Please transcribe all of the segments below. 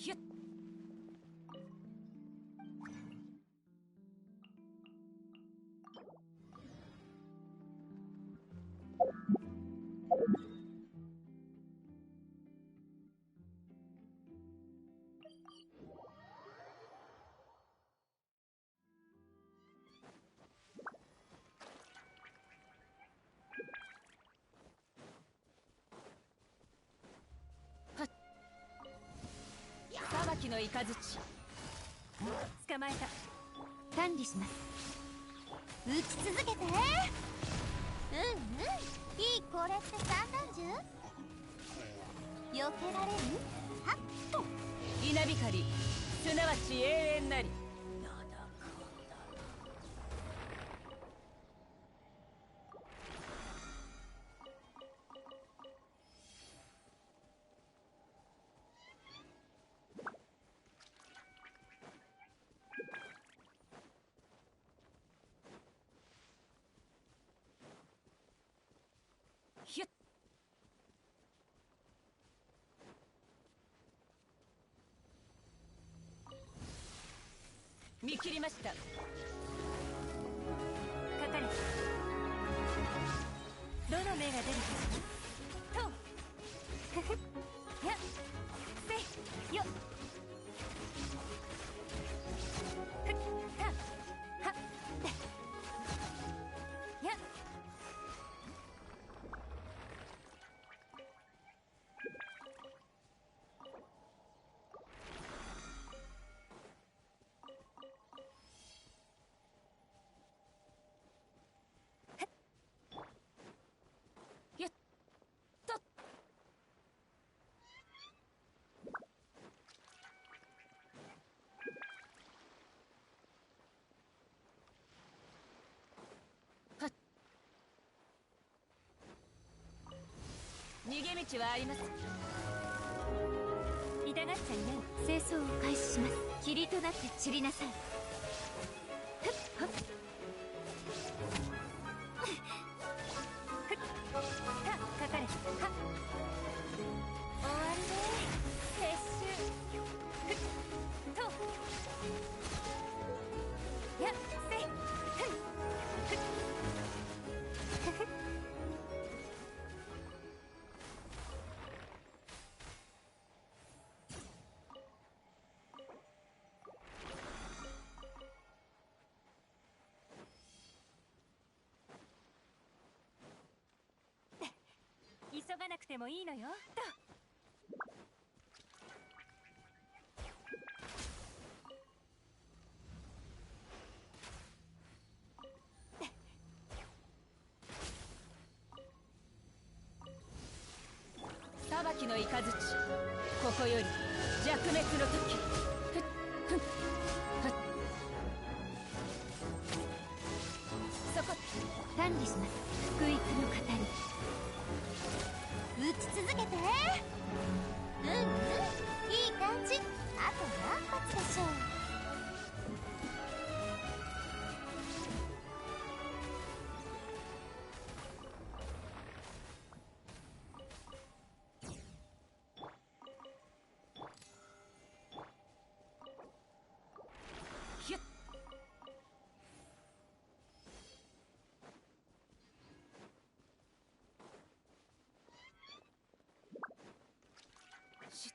ひゅっ。裁きの雷捕まえた。管理します。撃ち続けて。うんうん、いい。これって散弾銃？避けられる？はっと。稲光、すなわち永遠なり。ひゅっ。見切りました。かかれ。どの目が出るかしら。とふふっやっせよっふったはっやっ。やっとっ。はっ。逃げ道はあります。痛がっちゃいない。清掃を開始します。霧となって散りなさい。ふっはったかかれ。はっ。終わりね。撤収。ふっとやっせふんふっふふっ。急がなくてもいいのよ。と裁きの雷、ここより弱滅の時。ふっふっふっ。そこ。管理します。福育の語り。撃ち続けて。うんうん、いい感じ。あと何発でしょう。ひゅっ。し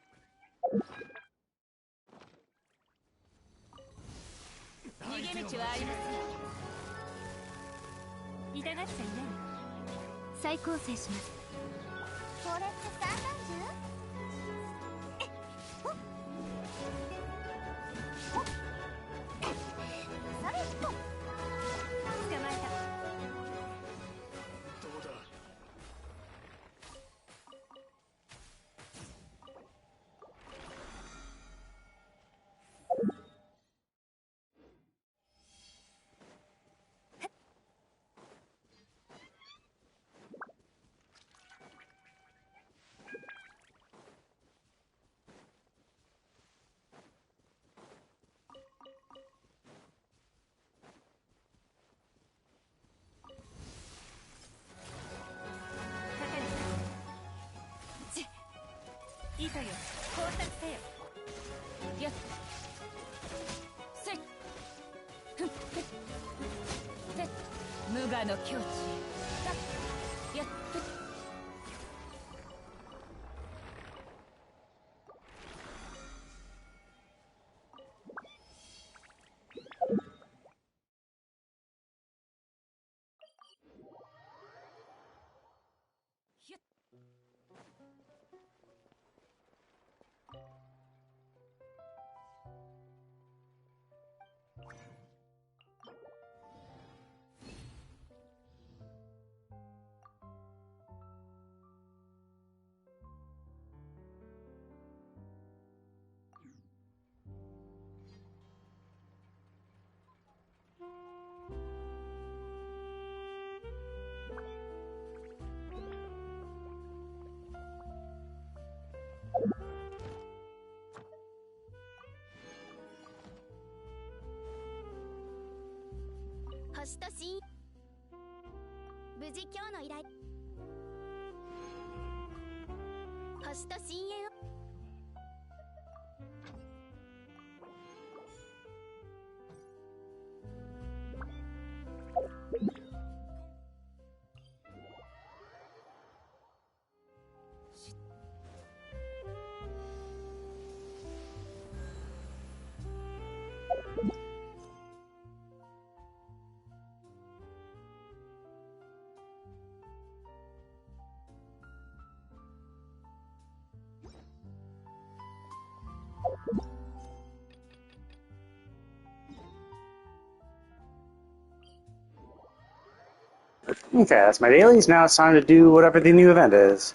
逃げ道はありません。痛がっちゃいない。再構成します。これって散弾銃？えっほっほっそれっと。捕まえた。どうだ。糸よ、工作せよ。やっせっふんふっせっ無我の境地へさっやっふっひゅっ星と深無事今日の依頼星と深淵をOkay, that's my dailies. Now it's time to do whatever the new event is.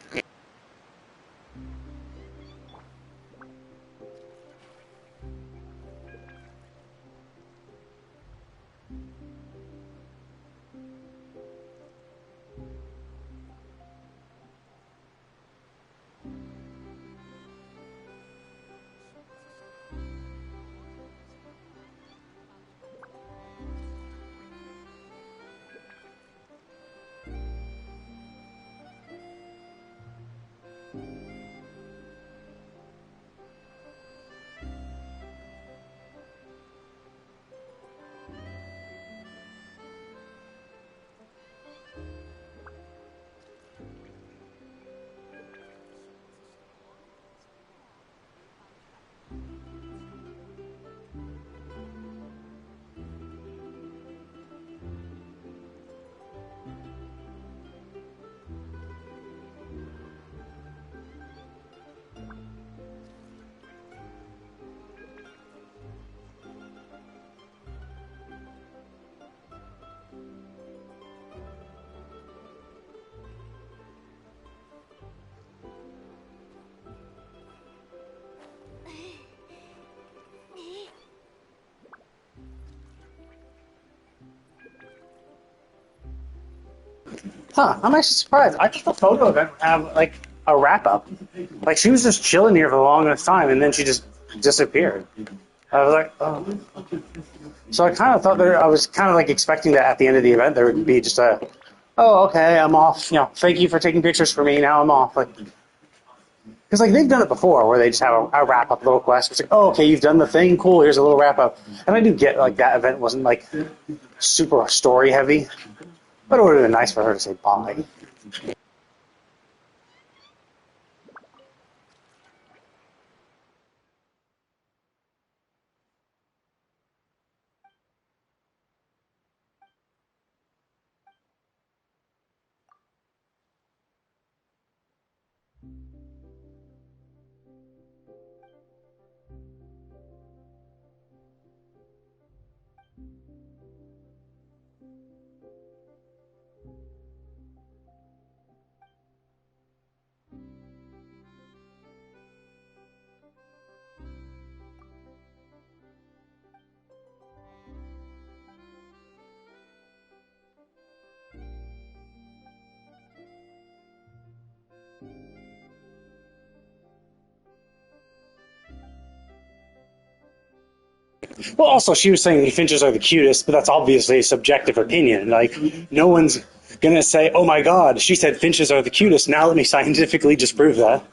Huh, I'm actually surprised. I thought the photo event would have, like, a wrap-up. Like, she was just chilling here for the longest time, and then she just disappeared. I was like, oh. So I kind of thought I was kind of, like, expecting that at the end of the event there would be just a, oh, okay, I'm off. You know, thank you for taking pictures for me, now I'm off. Like, because, like, they've done it before, where they just have a wrap-up little quest. It's like, oh, okay, you've done the thing, cool, here's a little wrap-up. And I do get, like, that event wasn't, like, super story-heavy. But it would have been nice for her to say bye. Well, also, she was saying finches are the cutest, but that's obviously a subjective opinion. Like, no one's gonna say, oh my god, she said finches are the cutest, now let me scientifically disprove that.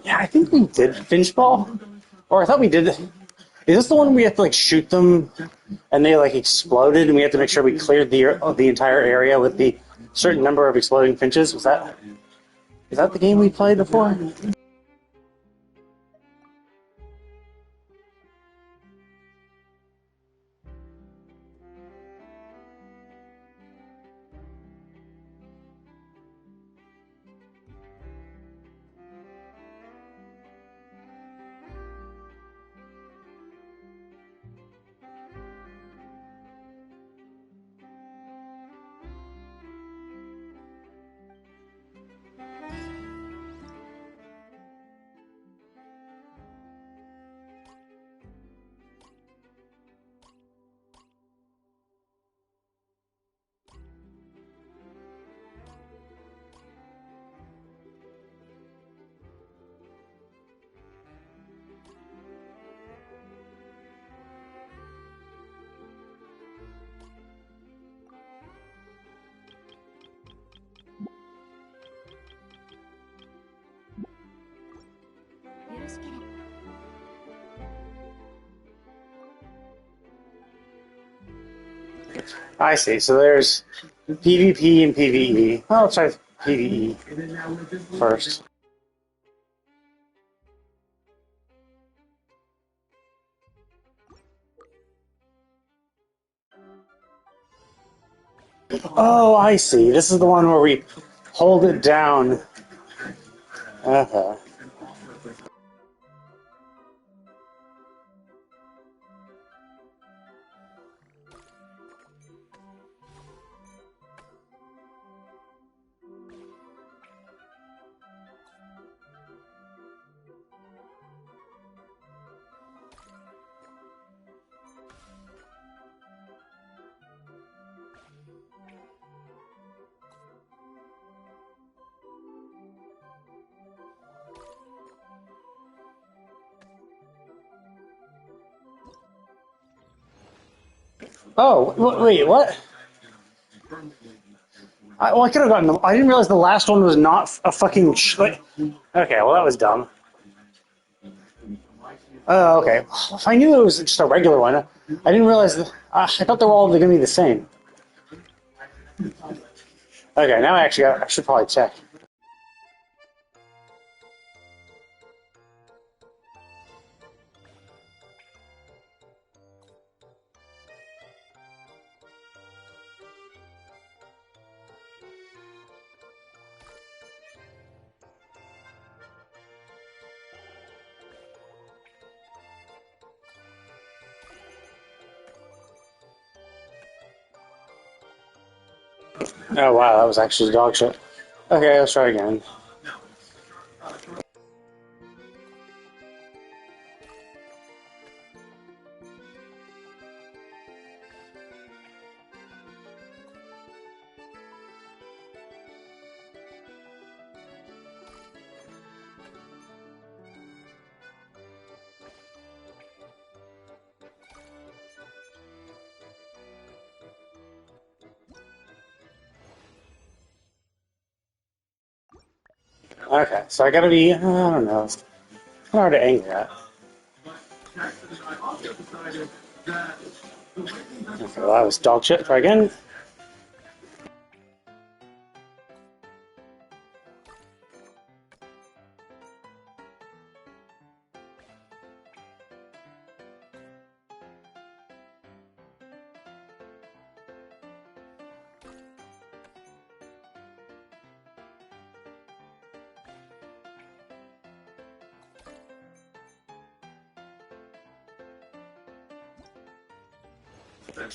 Yeah, I think we did Finch Ball. Or I thought we did. Is this the one where we have to like shoot them and they like exploded and we have to make sure we cleared the entire area with the certain number of exploding finches? Is that the game we played before? I see. So there's PvP and PvE. Oh, let's try PvE first. Oh, I see. This is the one where we hold it down. Okay. Oh, wait, what? I could have gotten them. I didn't realize the last one was not a fucking. Okay, well, that was dumb. Oh, okay. If I knew it was just a regular one, I didn't realize. I thought they were all going to be the same. Okay, now I should probably check. Oh wow, that was actually dog shit. Okay, let's try again. Okay, so I gotta be, I don't know, it's hard to aim at. Okay, well, that was dog shit. Try again.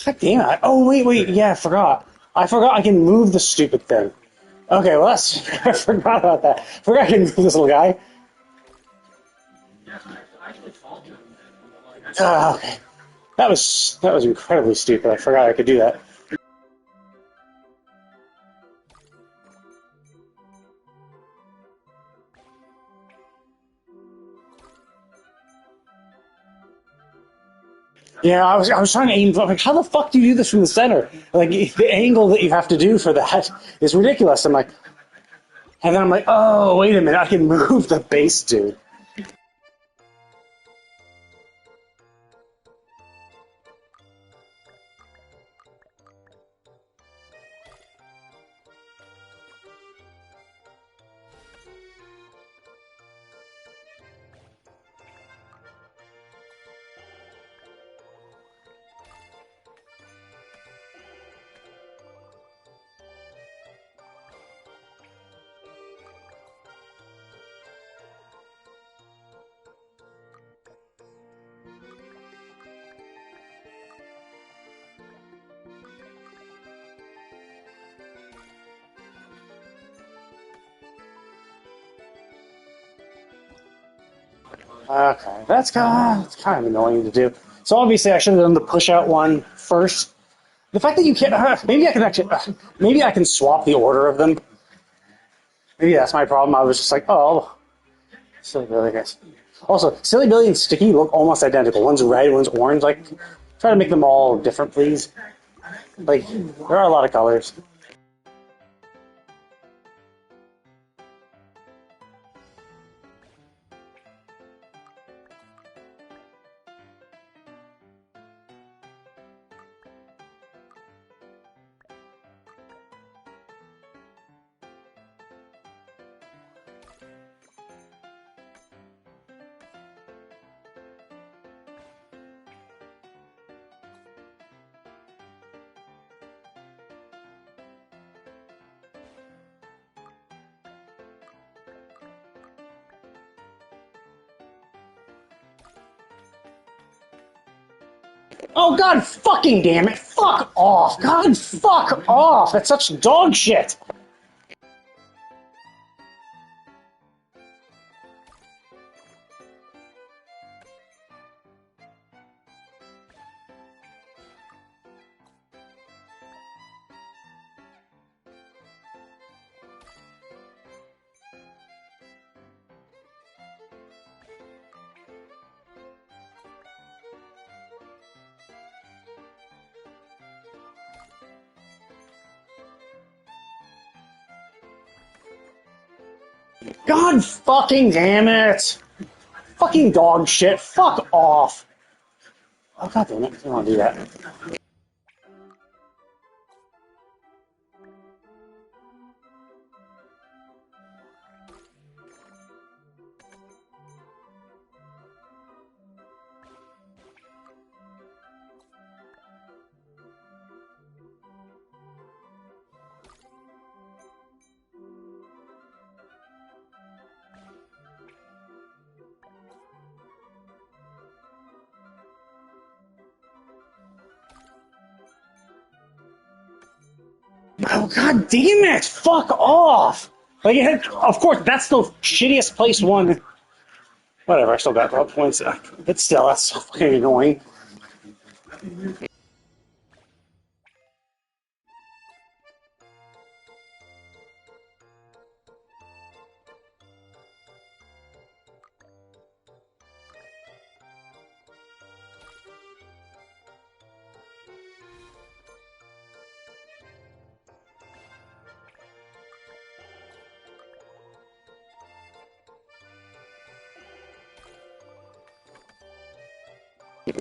God damn it. Oh, wait, yeah, I forgot. I forgot I can move the stupid thing. Okay, well, that's, I forgot about that. I forgot I can move this little guy. Okay. That was incredibly stupid. I forgot I could do that. Yeah, I was trying to aim. Like, how the fuck do you do this from the center? Like, the angle that you have to do for that is ridiculous. I'm like, and then I'm like, oh, wait a minute, I can move the base dude. Okay, that's kind of annoying to do. So obviously I should have done the push out one first. The fact that you can't, maybe I can actually, maybe I can swap the order of them. Maybe that's my problem. I was just like, oh, Silly Billy, guys. Also, Silly Billy and Sticky look almost identical. One's red, one's orange. Like, try to make them all different, please. Like, there are a lot of colors. Oh, God fucking damn it. Fuck off. God fuck off. That's such dog shit. God fucking damn it. Fucking dog shit. Fuck off. Oh, God damn it. I don't want to do that. Oh, God damn it! Fuck off! Like, of course, that's the shittiest placed one. Whatever, I still got points. But still, that's so fucking annoying.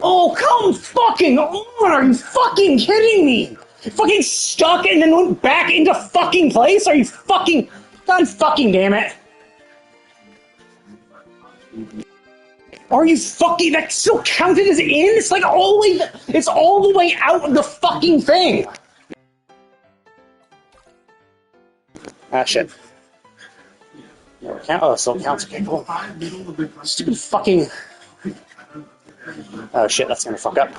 Oh, come fucking on! Are you fucking kidding me? Fucking stuck and then went back into fucking place? Are you fucking... God fucking damn it. Are you fucking... That still counted as in? It's like all the way... It's all the way out of the fucking thing. Ah, shit. Never count. Oh, it still counts. Okay, cool. Stupid fucking... Oh shit, that's gonna fuck up.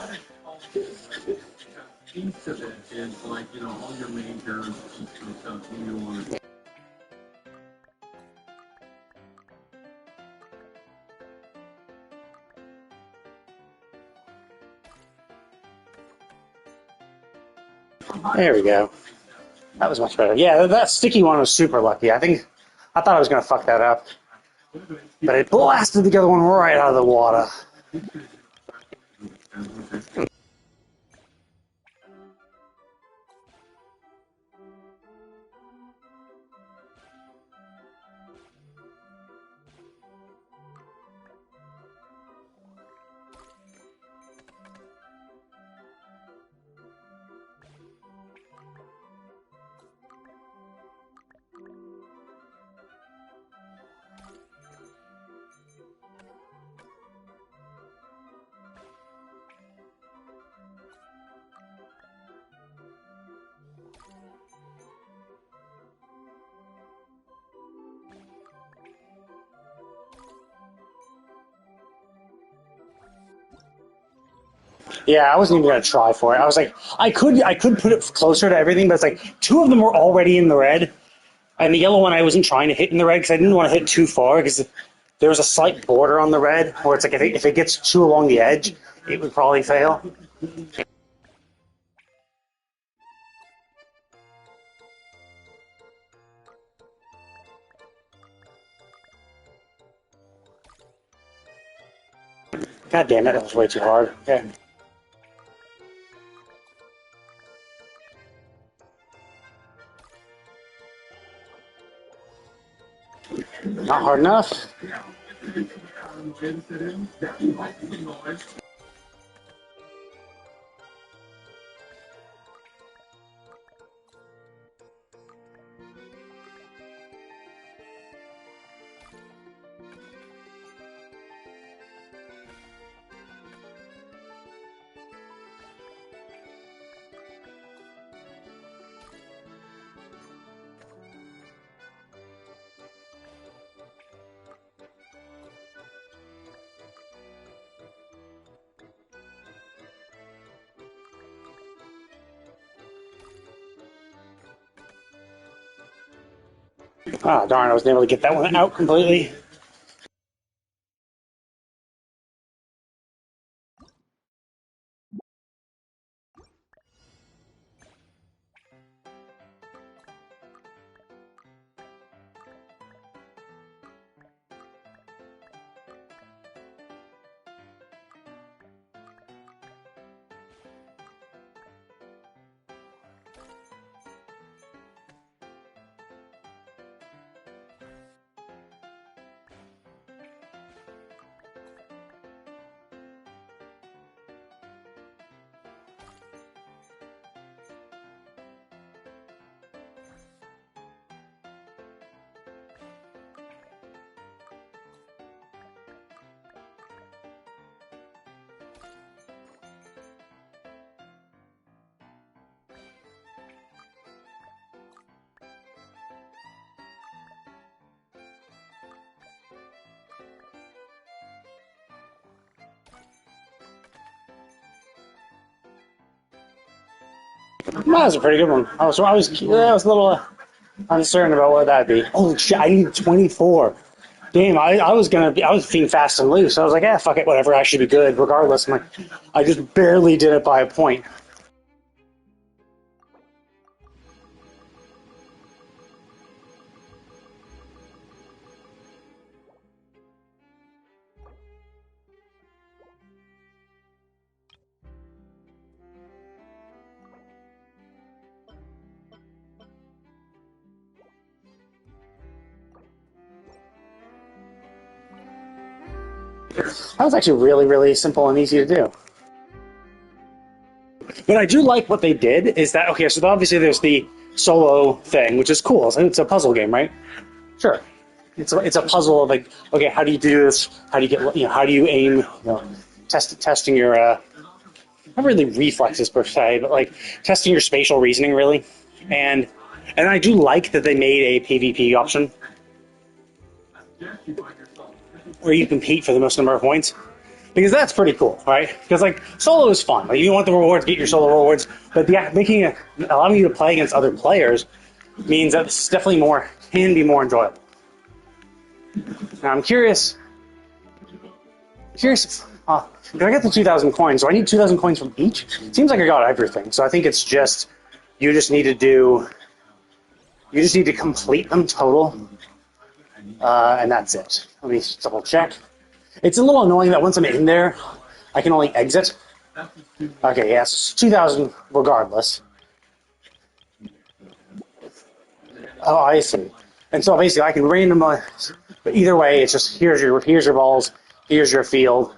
There we go. That was much better. Yeah, that sticky one was super lucky. I thought I was gonna fuck that up. But it blasted the other one right out of the water. Yeah, I wasn't even gonna try for it. I was like, I could put it closer to everything, but it's like two of them were already in the red, and the yellow one I wasn't trying to hit in the red because I didn't want to hit too far because There was a slight border on the red where it's like if it gets too along the edge, it would probably fail. God damn it, that was way too hard. Okay. Not hard enough. Ah, darn, I wasn't able to get that one out completely. That was a pretty good one. I was a little uncertain about what that'd be. Oh shit! I need 24. Damn, I was being fast and loose. I was like, fuck it, whatever. I should be good regardless. I just barely did it by a point. That was actually really, really simple and easy to do. But I do like what they did is that, okay, so obviously there's the solo thing, which is cool. It's a puzzle game, right? Sure. It's a puzzle of like, okay, how do you do this? How do you get, how do you aim? Testing your, not really reflexes per se, but like testing your spatial reasoning really. And I do like that they made a PvP option where you compete for the most number of points. Because that's pretty cool, right? Because like solo is fun. Like you want the rewards, get your solo rewards, but allowing you to play against other players means that it's definitely can be more enjoyable. Now I'm curious. Did I get the 2,000 coins? Do I need 2,000 coins from each? It seems like I got everything, so I think it's just you just need to complete them total, and that's it. Let me double check. It's a little annoying that once I'm in there, I can only exit. Okay, yes, 2,000 regardless. Oh, I see. And so basically, I can randomize. But either way, it's just here's your balls, here's your field,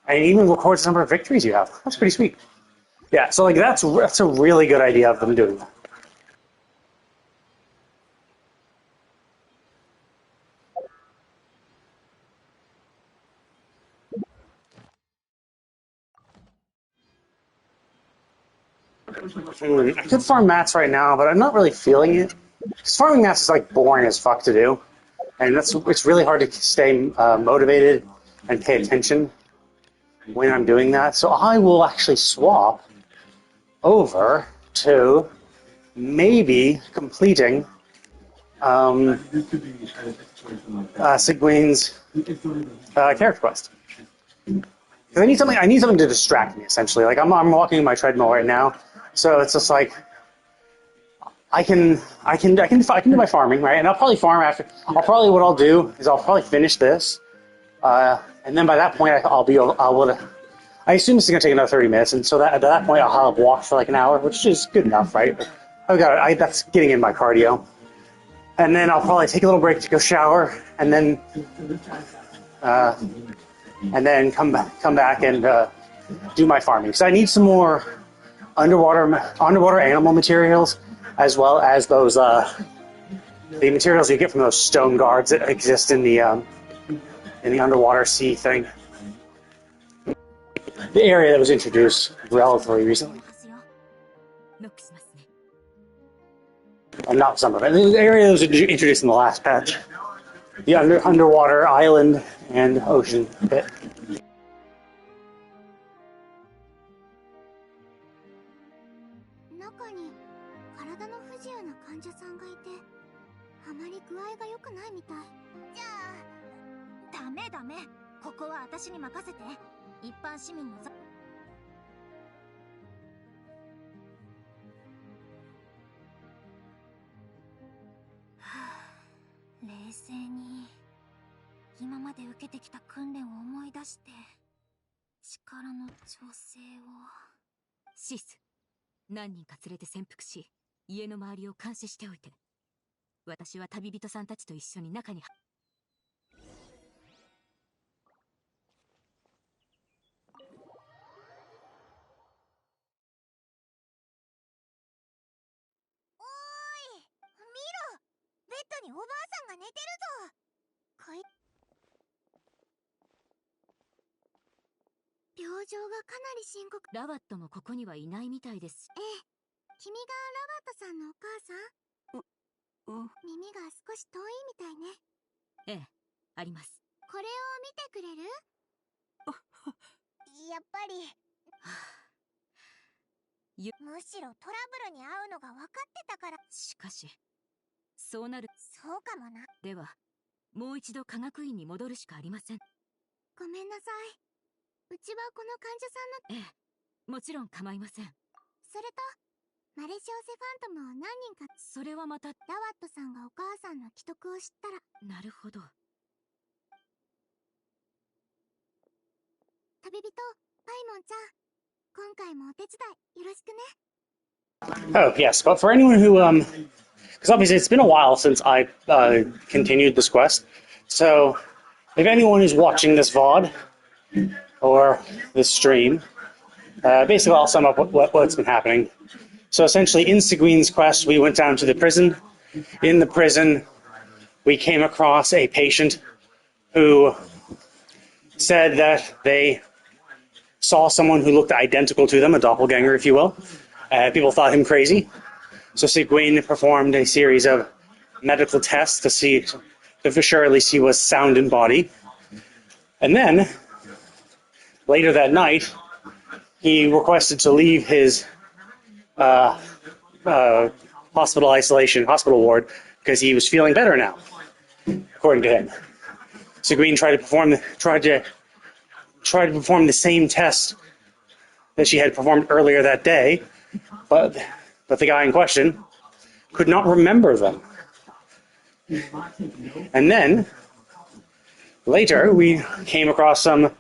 and it even records the number of victories you have. That's pretty sweet. Yeah, so like that's a really good idea of them doing that. I could farm mats right now, but I'm not really feeling it. Because farming mats is like boring as fuck to do, and it's really hard to stay motivated and pay attention when I'm doing that. So I will actually swap over to maybe completing Sidwinne's character quest. Because I need something. I need something to distract me. Essentially, like I'm walking my treadmill right now, so it's just like I can do my farming, right? And I'll probably farm after. What I'll do is I'll probably finish this, and then by that point I assume this is gonna take another 30 minutes, and so at that point I'll have walked for like an hour, which is good enough, right? That's getting in my cardio. And then I'll probably take a little break to go shower, and then come back and do my farming. Because I need some more underwater animal materials, as well as those the materials you get from those stone guards that exist in the underwater sea thing. The area that was introduced relatively recently. Not some of it. The area that was introduced in the last patch. The underwater island and ocean bit. 中に体の不自由な患者さんがいて、あまり具合が良くないみたい。じゃあ、ダメダメ。ここは私に任せて。一般市民の冷静に今まで受けてきた訓練を思い出して力の調整を。シス、何人か連れて潜伏し、家の周りを監視しておいて。私は旅人さんたちと一緒に中に。ベッドにおばあさんが寝てるぞ。病状がかなり深刻。ラバットもここにはいないみたいです。ええ。君がラバットさんのお母さん？耳が少し遠いみたいね。ええ、あります。これを見てくれる？やっぱりむしろトラブルに遭うのが分かってたから。しかしそうなる。そうかもな。ではもう一度科学院に戻るしかありません。ごめんなさい。うちはこの患者さんの。ええ、もちろん構いません。それとマレシオセファントムを何人か。それはまた。ラワットさんがお母さんの危篤を知ったら。なるほど。旅人パイモンちゃん、今回もお手伝いよろしくね。Oh, yes, but for anyone who, because obviously it's been a while since I continued this quest, so if anyone is watching this VOD or this stream, basically I'll sum up what's been happening. So essentially in Sidwinne's quest, we went down to the prison. In the prison, we came across a patient who said that they saw someone who looked identical to them, a doppelganger, if you will. People thought him crazy. So Sidwinne performed a series of medical tests to for sure at least he was sound in body. And then, later that night, he requested to leave his hospital ward, because he was feeling better now, according to him. Sidwinne tried to perform the same test that she had performed earlier that day, but the guy in question could not remember them. And then, later, we came across some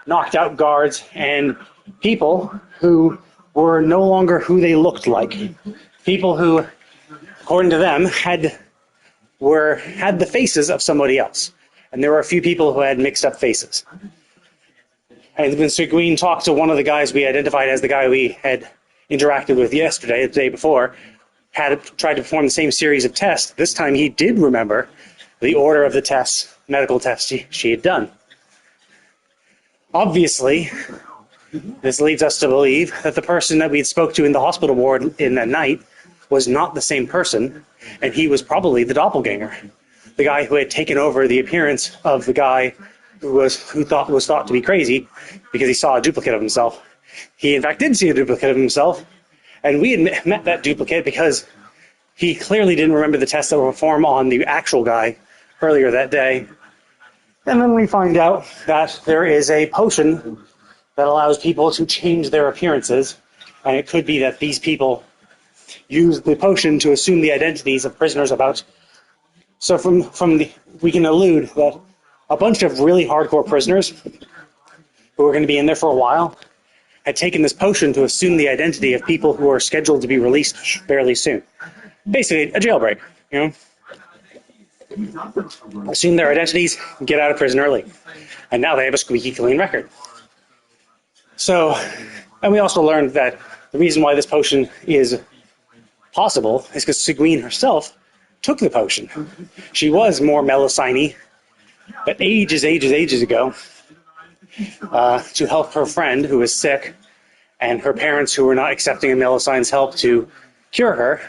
knocked out guards and people who were no longer who they looked like. People who, according to them, had the faces of somebody else. And there were a few people who had mixed up faces. And when Sidwinne talked to one of the guys we identified as the guy we had interacted with yesterday, the day before, had tried to perform the same series of tests. This time he did remember the order of the tests, medical tests she had done. Obviously, this leads us to believe that the person that we spoke to in the hospital ward in that night was not the same person, and he was probably the doppelganger. The guy who had taken over the appearance of the guy who was thought to be crazy because he saw a duplicate of himself. He in fact did see a duplicate of himself, and we had met that duplicate because he clearly didn't remember the tests that were performed on the actual guy earlier that day. And then we find out that there is a potion that allows people to change their appearances, and it could be that these people use the potion to assume the identities of prisoners about. So we can allude that a bunch of really hardcore prisoners who are going to be in there for a while had taken this potion to assume the identity of people who are scheduled to be released fairly soon. Basically, a jailbreak, you know? Assume their identities, get out of prison early. And now they have a squeaky clean record. So, and we also learned that the reason why this potion is possible is because Sidewinne herself took the potion. She was more melusine, but ages ago, to help her friend who was sick, and her parents who were not accepting of Melusine's help to cure her,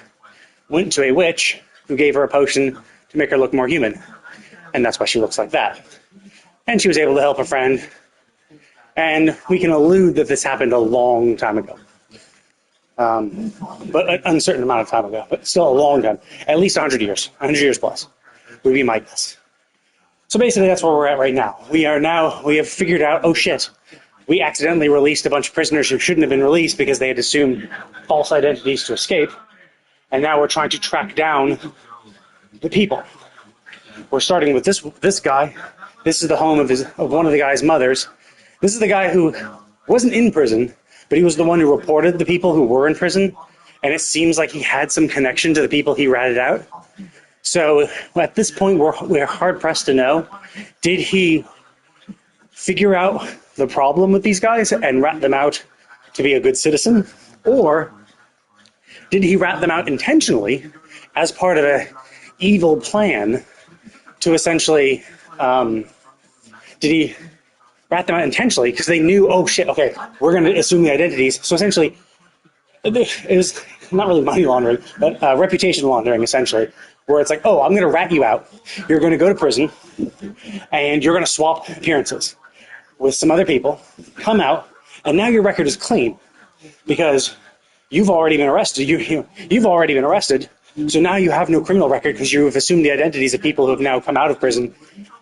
went to a witch who gave her a potion to make her look more human. And that's why she looks like that. And she was able to help her friend. And we can allude that this happened a long time ago. But an uncertain amount of time ago, but still a long time. At least 100 years. 100 years plus would be my guess. So basically that's where we're at right now. We have figured out, oh shit, we accidentally released a bunch of prisoners who shouldn't have been released because they had assumed false identities to escape. And now we're trying to track down the people. We're starting with this guy. This is the home of one of the guy's mothers. This is the guy who wasn't in prison, but he was the one who reported the people who were in prison. And it seems like he had some connection to the people he ratted out. So at this point, we're hard-pressed to know, did he figure out the problem with these guys and rat them out to be a good citizen? Or did he rat them out intentionally as part of an evil plan to essentially, did he rat them out intentionally because they knew, oh shit, okay, we're going to assume the identities. So essentially, it was not really money laundering, but reputation laundering, essentially, where it's like, oh, I'm going to rat you out. You're going to go to prison, and you're going to swap appearances with some other people, come out, and now your record is clean because you've already been arrested. You've already been arrested, so now you have no criminal record because you've assumed the identities of people who have now come out of prison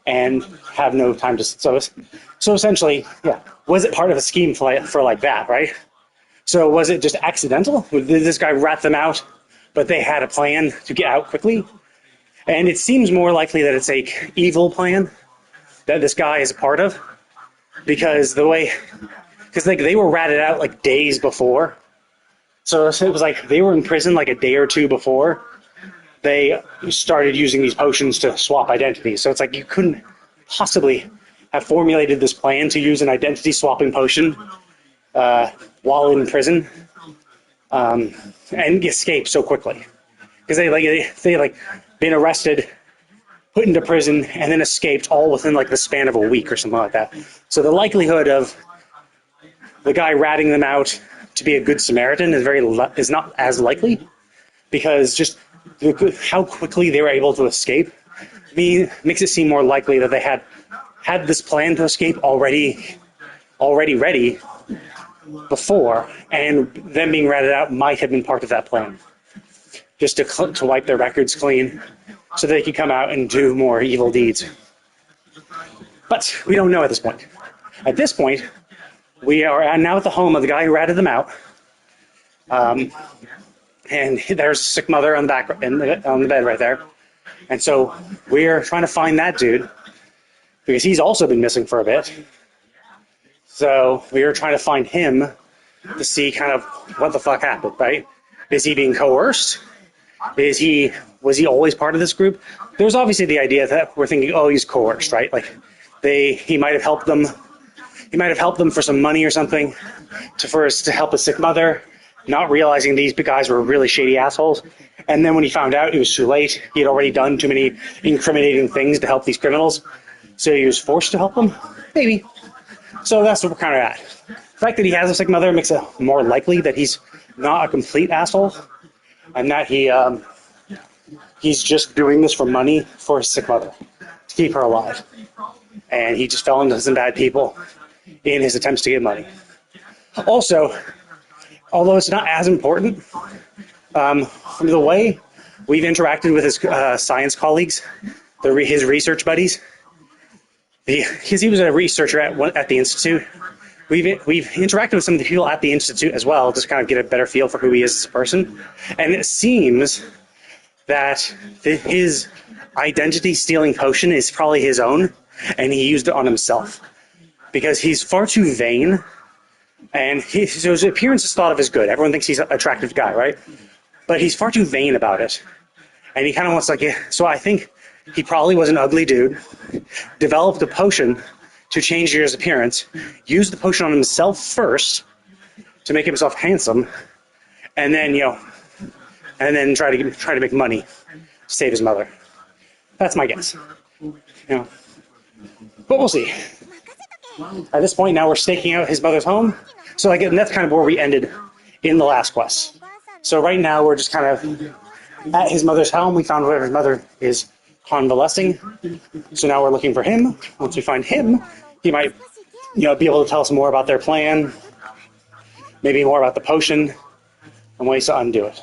and have no time to... So essentially, yeah, was it part of a scheme for like that, right? So was it just accidental? Did this guy rat them out, but they had a plan to get out quickly? And it seems more likely that it's a evil plan that this guy is a part of, because they were ratted out like days before. So it was like they were in prison like a day or two before they started using these potions to swap identities. So it's like you couldn't possibly have formulated this plan to use an identity swapping potion while in prison and escape so quickly, because they been arrested, put into prison, and then escaped all within like the span of a week or something like that. So the likelihood of the guy ratting them out to be a good Samaritan is not as likely, because just how quickly they were able to escape makes it seem more likely that they had this plan to escape already ready before, and them being ratted out might have been part of that plan, just to wipe their records clean so they could come out and do more evil deeds. But we don't know at this point. At this point, we are now at the home of the guy who ratted them out, and there's a sick mother on the bed right there. And so we're trying to find that dude, because he's also been missing for a bit. So we were trying to find him to see kind of what the fuck happened, right? Is he being coerced? Was he always part of this group? There's obviously the idea that we're thinking, oh, he's coerced, right? Like he might have helped them. He might have helped them for some money or something to help a sick mother, not realizing these guys were really shady assholes. And then when he found out, it was too late. He had already done too many incriminating things to help these criminals. So he was forced to help them? Maybe. So that's what we're kind of at. The fact that he has a sick mother makes it more likely that he's not a complete asshole, and that he's just doing this for money for his sick mother, to keep her alive. And he just fell into some bad people in his attempts to get money. Also, although it's not as important, from the way we've interacted with his science colleagues, his research buddies. Because he was a researcher at the institute. We've interacted with some of the people at the institute as well, just kind of get a better feel for who he is as a person. And it seems that his identity-stealing potion is probably his own, and he used it on himself because he's far too vain. And so his appearance is thought of as good. Everyone thinks he's an attractive guy, right? But he's far too vain about it. And he kind of wants so I think he probably was an ugly dude, developed a potion to change his appearance, used the potion on himself first to make himself handsome, and then, try to make money to save his mother. That's my guess. But we'll see. At this point, now we're staking out his mother's home. So and that's kind of where we ended in the last quest. So right now we're just kind of at his mother's home. We found where his mother is convalescing. So now we're looking for him. Once we find him, he might, be able to tell us more about their plan, maybe more about the potion, and ways to undo it.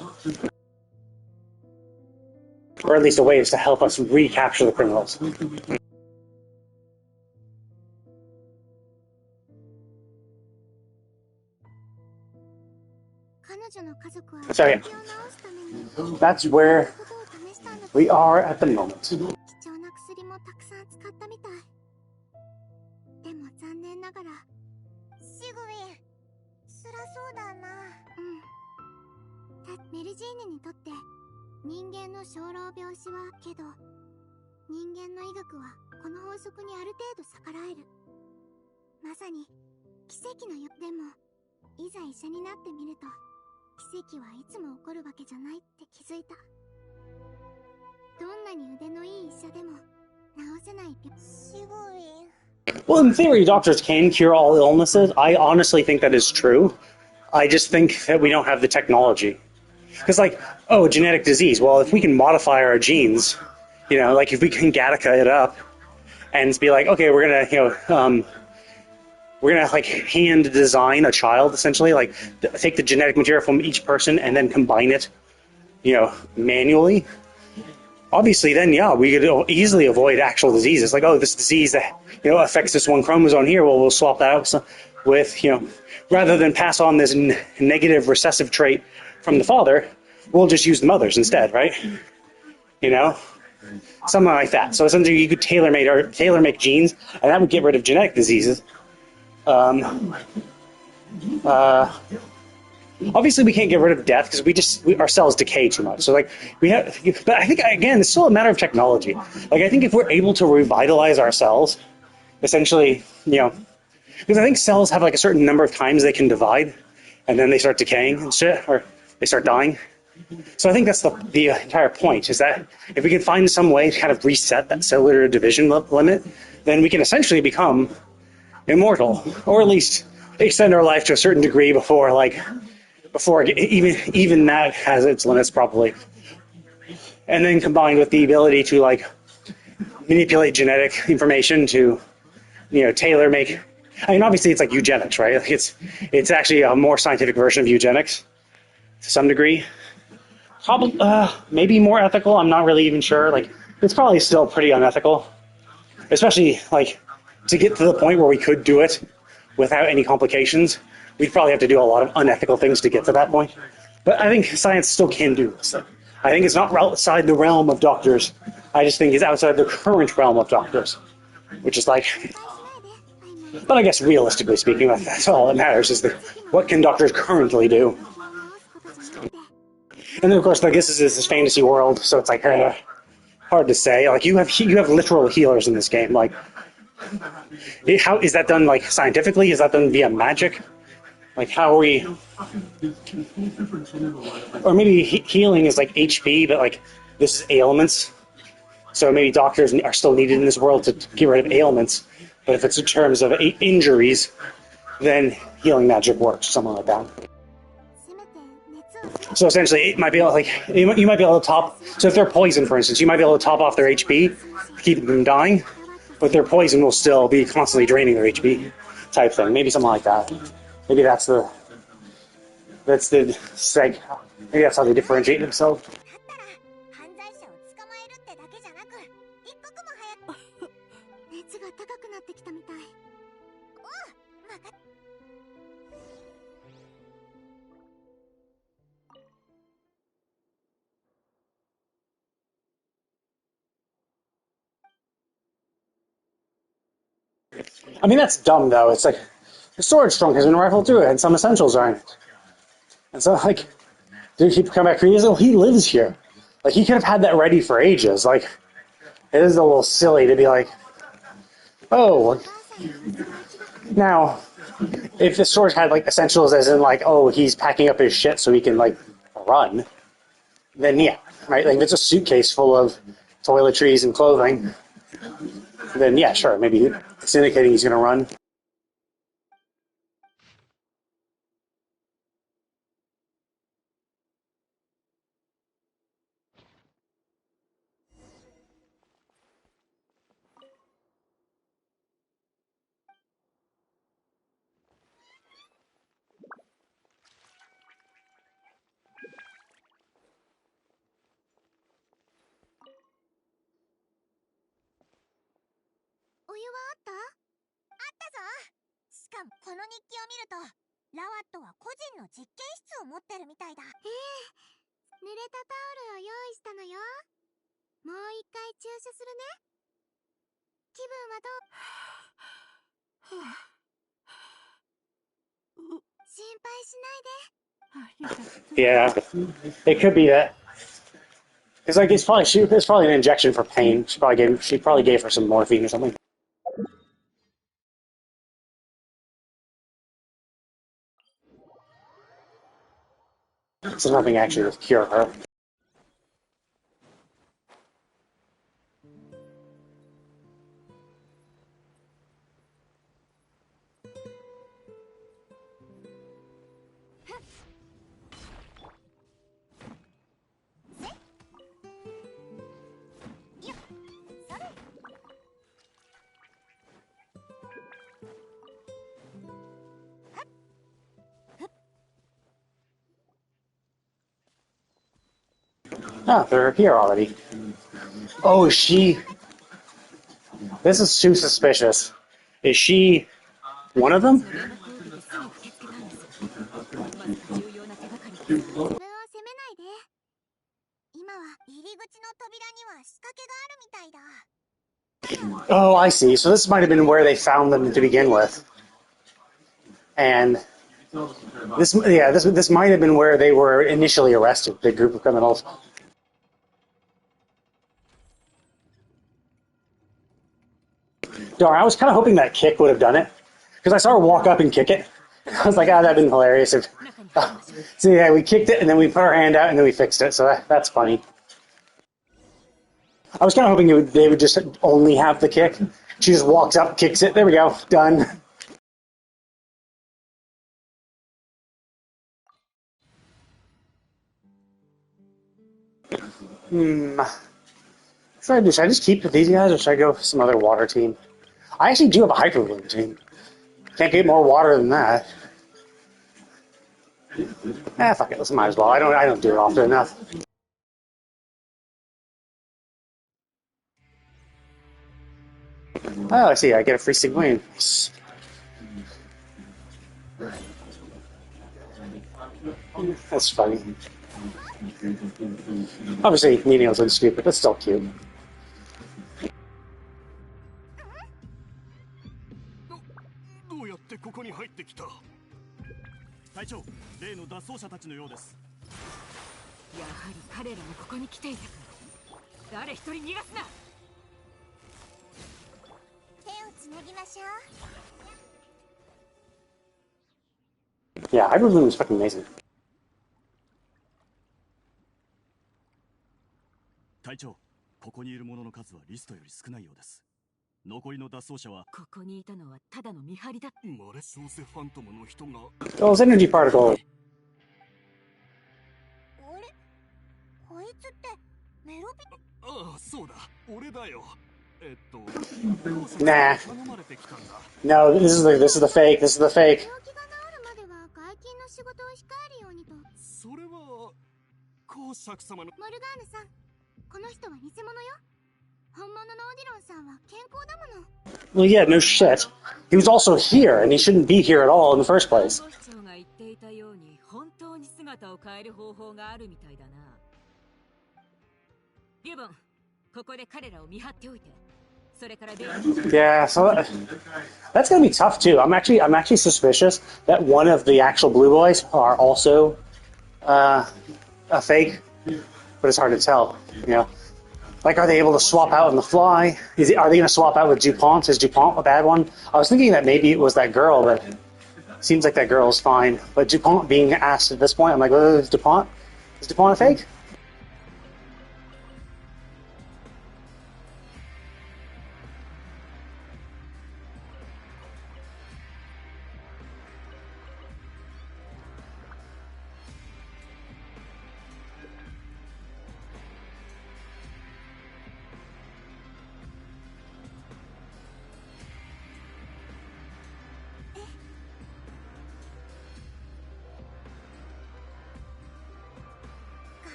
Or at least a ways to help us recapture the criminals. So yeah, that's where we are at the moment. でも残念ながらシグウィン辛そうだな。メルジーヌにとって人間の生老病死はけど人間の医学はこの法則にある程度逆らえる。まさに奇跡のよ。でもいざ医者になってみると奇跡はいつも起こるわけじゃないって気づいた。どんなに腕のいい医者でも治せない病。シグウィン。Well, in theory, doctors can cure all illnesses. I honestly think that is true. I just think that we don't have the technology. Because, a genetic disease. Well, if we can modify our genes, if we can Gattaca it up and be like, okay, we're gonna hand design a child, essentially, take the genetic material from each person and then combine it, manually. Obviously, then, we could easily avoid actual diseases. This disease that, affects this one chromosome here, well, we'll swap that out with, rather than pass on this negative recessive trait from the father, we'll just use the mothers instead, right? Something like that. So essentially, you could tailor-make genes, and that would get rid of genetic diseases. Obviously, we can't get rid of death because our cells decay too much. So, but I think, again, it's still a matter of technology. I think if we're able to revitalize our cells, essentially, because I think cells have a certain number of times they can divide, and then they start decaying and shit, or they start dying. So I think that's the entire point, is that if we can find some way to kind of reset that cellular division limit, then we can essentially become immortal, or at least extend our life to a certain degree before even that has its limits probably. And then combined with the ability to manipulate genetic information to tailor make. I mean, obviously it's eugenics, right? It's actually a more scientific version of eugenics to some degree. Probably maybe more ethical. I'm not really even sure. It's probably still pretty unethical, especially to get to the point where we could do it without any complications. We'd probably have to do a lot of unethical things to get to that point. But I think science still can do this. I think it's not outside the realm of doctors. I just think it's outside the current realm of doctors. Which is but I guess realistically speaking, that's all that matters, is what can doctors currently do? And then of course, this is this fantasy world, so it's kind of hard to say. You have literal healers in this game. How is that done? Scientifically, is that done via magic? How are we? Or maybe healing is HP, but this is ailments. So maybe doctors are still needed in this world to get rid of ailments. But if it's in terms of injuries, then healing magic works, something like that. So essentially, it might be you might be able to top. So if they're poisoned, for instance, you might be able to top off their HP, keep them dying, but their poison will still be constantly draining their HP, type thing. Maybe something like that. Maybe that's how they differentiate themselves. I mean, that's dumb, though. It's like, the storage trunk has been rifled through it, and some essentials are in it. And so, like, dude, he come back 3 years ago, he lives here. Like, he could have had that ready for ages. Like, it is a little silly to be like, oh, now, if the storage had, like, essentials as in, like, oh, he's packing up his shit so he can, like, run, then yeah, right? Like, if it's a suitcase full of toiletries and clothing, then yeah, sure, maybe it's indicating he's going to run. Yeah, it could be that. It's like it's probably an injection for pain. She probably gave her some morphine or something. So nothing actually to cure her. Oh, they're here already. Oh, is she? This is too suspicious. Is she one of them? Oh, I see. So this might have been where they found them to begin with, and this might have been where they were initially arrested. The group of criminals. Darn, I was kind of hoping that kick would have done it because I saw her walk up and kick it. I was like, that'd been hilarious. So yeah, we kicked it and then we put our hand out and then we fixed it. So that's funny. I was kind of hoping they would just only have the kick. She just walks up, kicks it. There we go, done. Should I do? Should I just keep with these guys or should I go for some other water team? I actually do have a hyper balloon team. Can't get more water than that. Fuck it. Let's might as well. I don't do it often enough. Oh, I see. I get a free Sidewinne. That's funny. Obviously, meaning was stupid, but still cute. どうやってここに入ってきた？隊長、例の脱走者たちのようです。やはり彼らもここに来ていたか。誰一人逃がすな。手をつなぎましょう。 Yeah, hyper balloon is fucking amazing. 隊長、ここにいる者の数はリストより少ないようです。残りの脱走者はここにいたのはただの見張りだ。マレスオセファントムの人が。Those energy particles. あれ？こいつってメロビ？ああ、そうだ。俺だよ。Nah. No, this is the fake. This is the fake. それは公爵様の。モルガーヌさん、この人は偽物よ。本物のオディロンさんは健康だもの。Well, yeah, no shit. He was also here, and he shouldn't be here at all in the first place. 市長が言っていたように本当に姿を変える方法があるみたいだな。リュボン、ここで彼らを見張っておいて。それからで Yeah, so that's gonna be tough too. I'm actually suspicious that one of the actual blue boys are also a fake, but it's hard to tell. You know, like, are they able to swap out on the fly? Are they gonna swap out with Dupont? Is Dupont a bad one? I was thinking that maybe it was that girl, but it seems like that girl is fine. But Dupont being asked at this point, I'm like, oh, is Dupont a fake?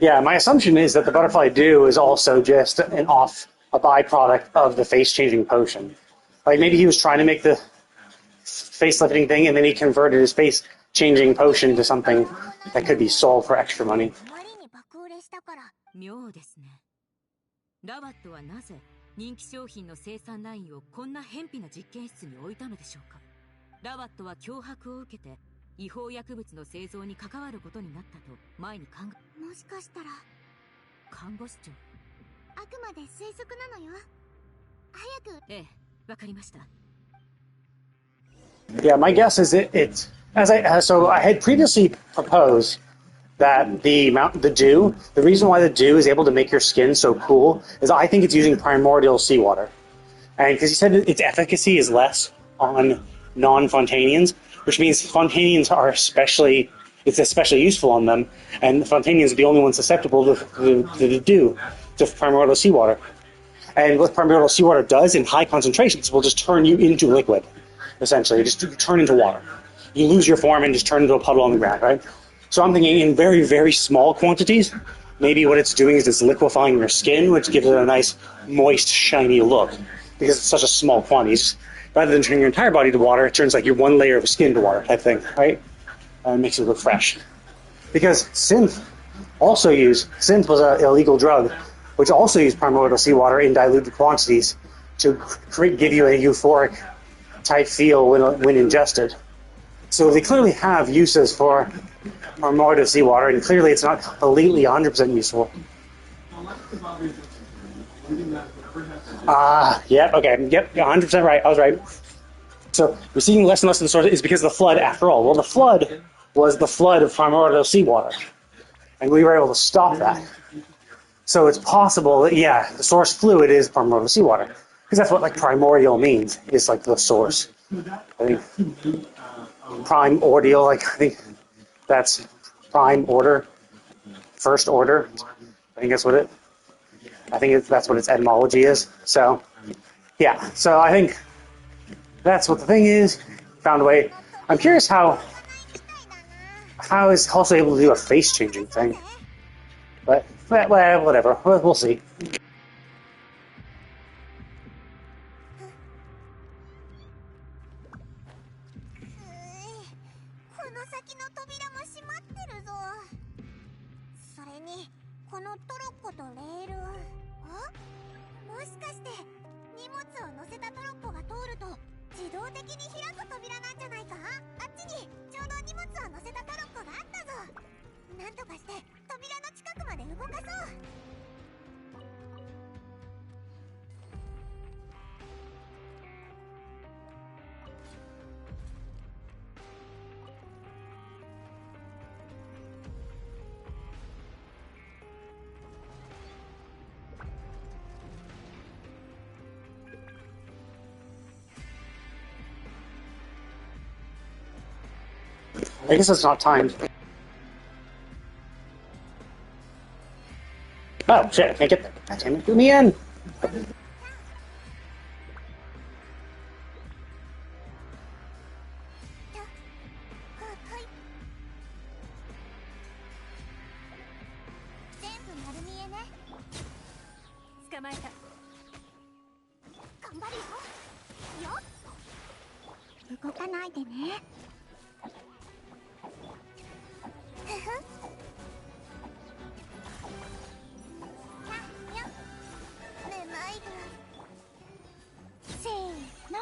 Yeah, my assumption is that the butterfly dew is also just a byproduct of the face-changing potion. Like, maybe he was trying to make the face-lifting thing, and then he converted his face-changing potion to something that could be sold for extra money. 妙ですね。ラバットはなぜ人気商品の生産ラインをこんな偏僻な実験室に置いたのでしょうか。ラバットは脅迫を受けて違法薬物の製造に関わることになったと前に考え。もしかしたら看護師長。あくまで推測なのよ。早く。ええ、わかりました。Yeah, my guess is so I had previously proposed that the dew, the reason why the dew is able to make your skin so cool is I think it's using primordial seawater. And because he said its efficacy is less on non-Fontanians, which means Fontanians are especially useful on them, and the Fontanians are the only ones susceptible to the dew, to primordial seawater. And what primordial seawater does in high concentrations will just turn you into liquid, essentially. Just turn into water. You lose your form and just turn into a puddle on the ground, right? So I'm thinking in very, very small quantities, maybe what it's doing is it's liquefying your skin, which gives it a nice, moist, shiny look, because it's such a small quantity. Rather than turning your entire body to water, it turns like your one layer of skin to water type thing, right? And it makes it look fresh. Because synth was an illegal drug, which also used primordial seawater in diluted quantities to give you a euphoric type feel when ingested. So they clearly have uses for primordial seawater, and clearly it's not completely 100% useful. Yep, 100% right, I was right. So we're seeing less and less of the source is because of the flood after all. Well, the flood was the flood of primordial seawater, and we were able to stop that. So it's possible that, yeah, the source fluid is primordial seawater, because that's what, like, primordial means, is like the source. I think primordial, like, I think that's prime order, first order. I think that's what its etymology is. So, yeah. So I think that's what the thing is. Found a way. I'm curious how is also able to do a face changing thing. But whatever. We'll see. このトロッコとレール。あ？もしかして荷物を乗せたトロッコが通ると自動的に開く扉なんじゃないか？あっちにちょうど荷物を乗せたトロッコがあったぞ。なんとかして扉の近くまで動かそう。I guess it's not timed. Oh, shit, I can't get there. God damn it, do me in! せーの。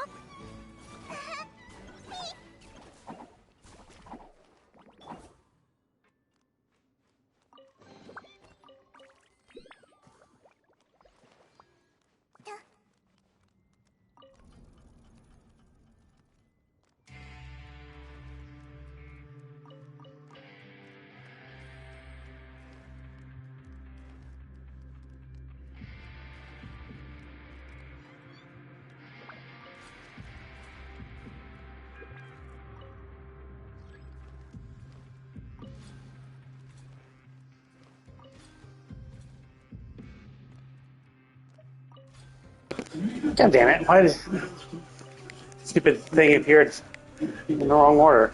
God damn it! Why did stupid thing appeared in the wrong order?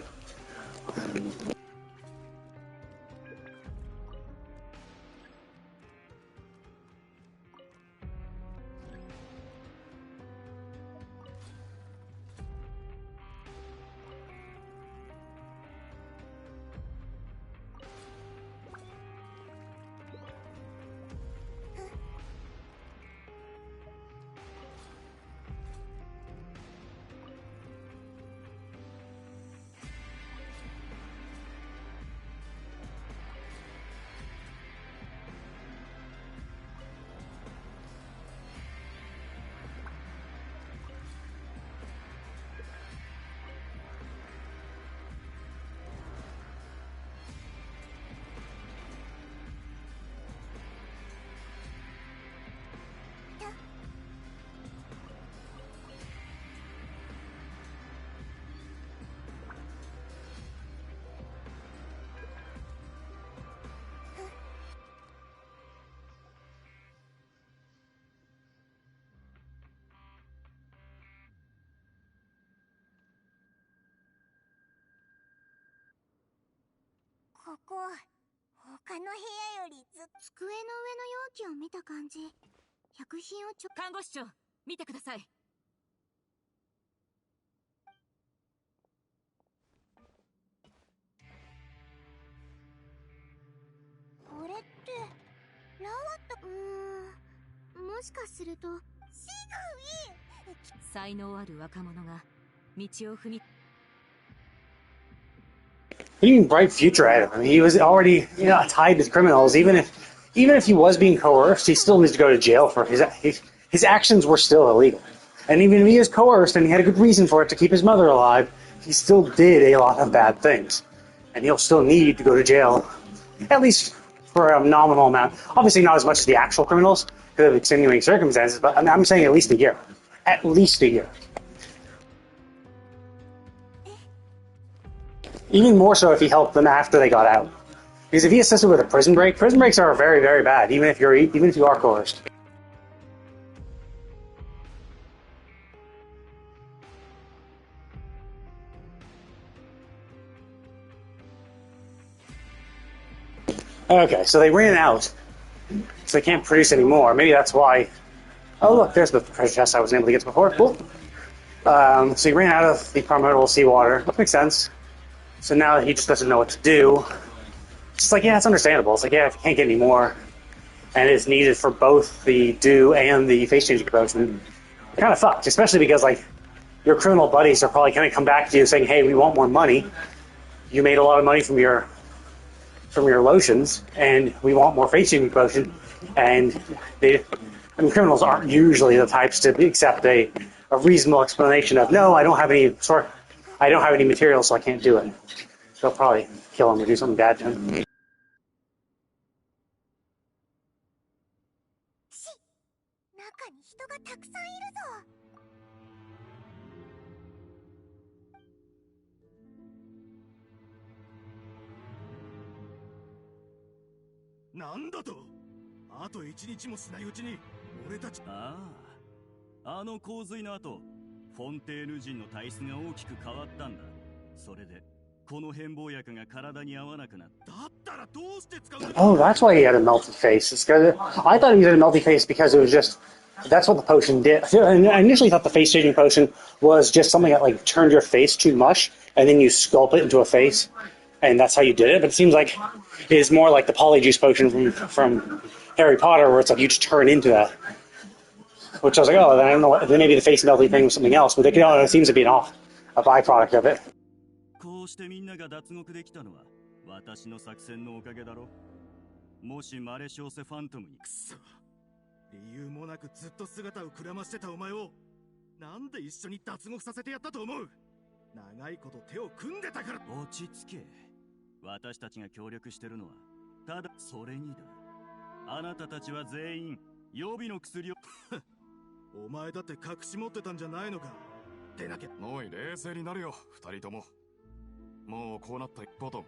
ここ、他の部屋より机の上の容器を見た感じ、薬品を看護師長、見てください。これってラワット、もしかするとシグウィン。才能ある若者が道を踏み What do you mean bright future ahead of him? He was already, tied to criminals. Even if he was being coerced, he still needs to go to jail for his actions were still illegal. And even if he is coerced and he had a good reason for it to keep his mother alive, he still did a lot of bad things. And he'll still need to go to jail, at least for a nominal amount. Obviously not as much as the actual criminals, because of extenuating circumstances, but I'm saying at least a year. At least a year. Even more so if he helped them after they got out. Because if he assisted with a prison breaks are very, very bad, even if you are coerced. Okay, so they ran out. So they can't produce anymore. Maybe that's why. Oh look, there's the treasure chest I wasn't able to get to before. Cool. So he ran out of the permeable seawater. That makes sense. So now he just doesn't know what to do. It's like, yeah, it's understandable. It's like, yeah, if you can't get any more, and it's needed for both the dew and the face-changing potion, you're kind of fucked. Especially because, like, your criminal buddies are probably going to come back to you saying, hey, we want more money. You made a lot of money from your lotions, and we want more face-changing potion. And criminals aren't usually the types to accept a reasonable explanation of, no, I don't have any material, so I can't do it. They'll probably kill him or do something bad to him. 中に人がたくさんいるぞ。なんだと？あと一日もしないうちに俺たち。あの洪水の後、フォンテーヌ人の体質が大きく変わったんだ。それでこの変貌薬が体に合わなくなった。だったらどうして使うんだ。Oh, that's why he had a melty face. It's because I thought he had a melty face because it was just that's what the potion did. I initially thought the face changing potion was just something that like turned your face to mush and then you sculpt it into a face. and that's how you did it. But it seems like it's more like the polyjuice potion from Harry Potter, where it's like you just turn into that. Which I was like, oh, then I don't know. Then maybe the face melting thing was something else, but it seems to be a byproduct of it. こうしてみんなが脱獄できたのは私の作戦のおかげだろ。もしマレショーセファントムにくそ、理由もなくずっと姿をくらましてたお前をなんで一緒に脱獄させてやったと思う。長いこと手を組んでたから。落ち着け。私たちが協力してるのはただそれにだ。あなたたちは全員予備の薬をお前だって隠し持ってたんじゃないのか。でなきゃ。おい、冷静になるよ、二人とも。もうこうなったボトン、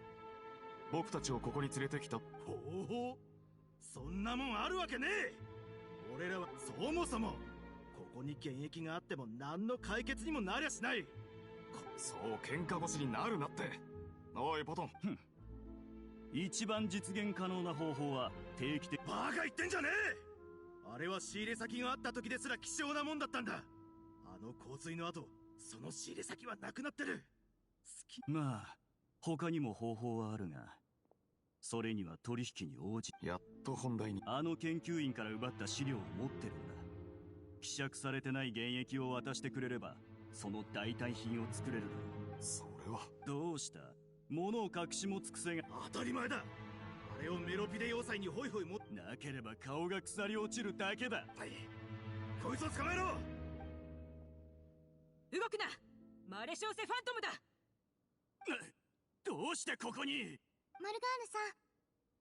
僕たちをここに連れてきた。ほう、そんなもんあるわけねえ。俺らはそもそもここに現役があっても何の解決にもなりゃしない。そう喧嘩腰になるなって。おいボトン、一番実現可能な方法は定期的。バカ言ってんじゃねえ。あれは仕入れ先があった時ですら希少なもんだったんだ。あの洪水の後、その仕入れ先はなくなってる。まあ他にも方法はあるが、それには取引に応じ。やっと本題に。あの研究員から奪った資料を持ってるんだ。希釈されてない原液を渡してくれればその代替品を作れるだろう。それはどうした。物を隠し持つ癖が。当たり前だ。あれをメロピデ要塞にホイホイ持ってなければ顔が腐り落ちるだけだ。はい、こいつを捕まえろ。動くな、マレショーセファントムだ。どうしてここに。マルガーヌさん、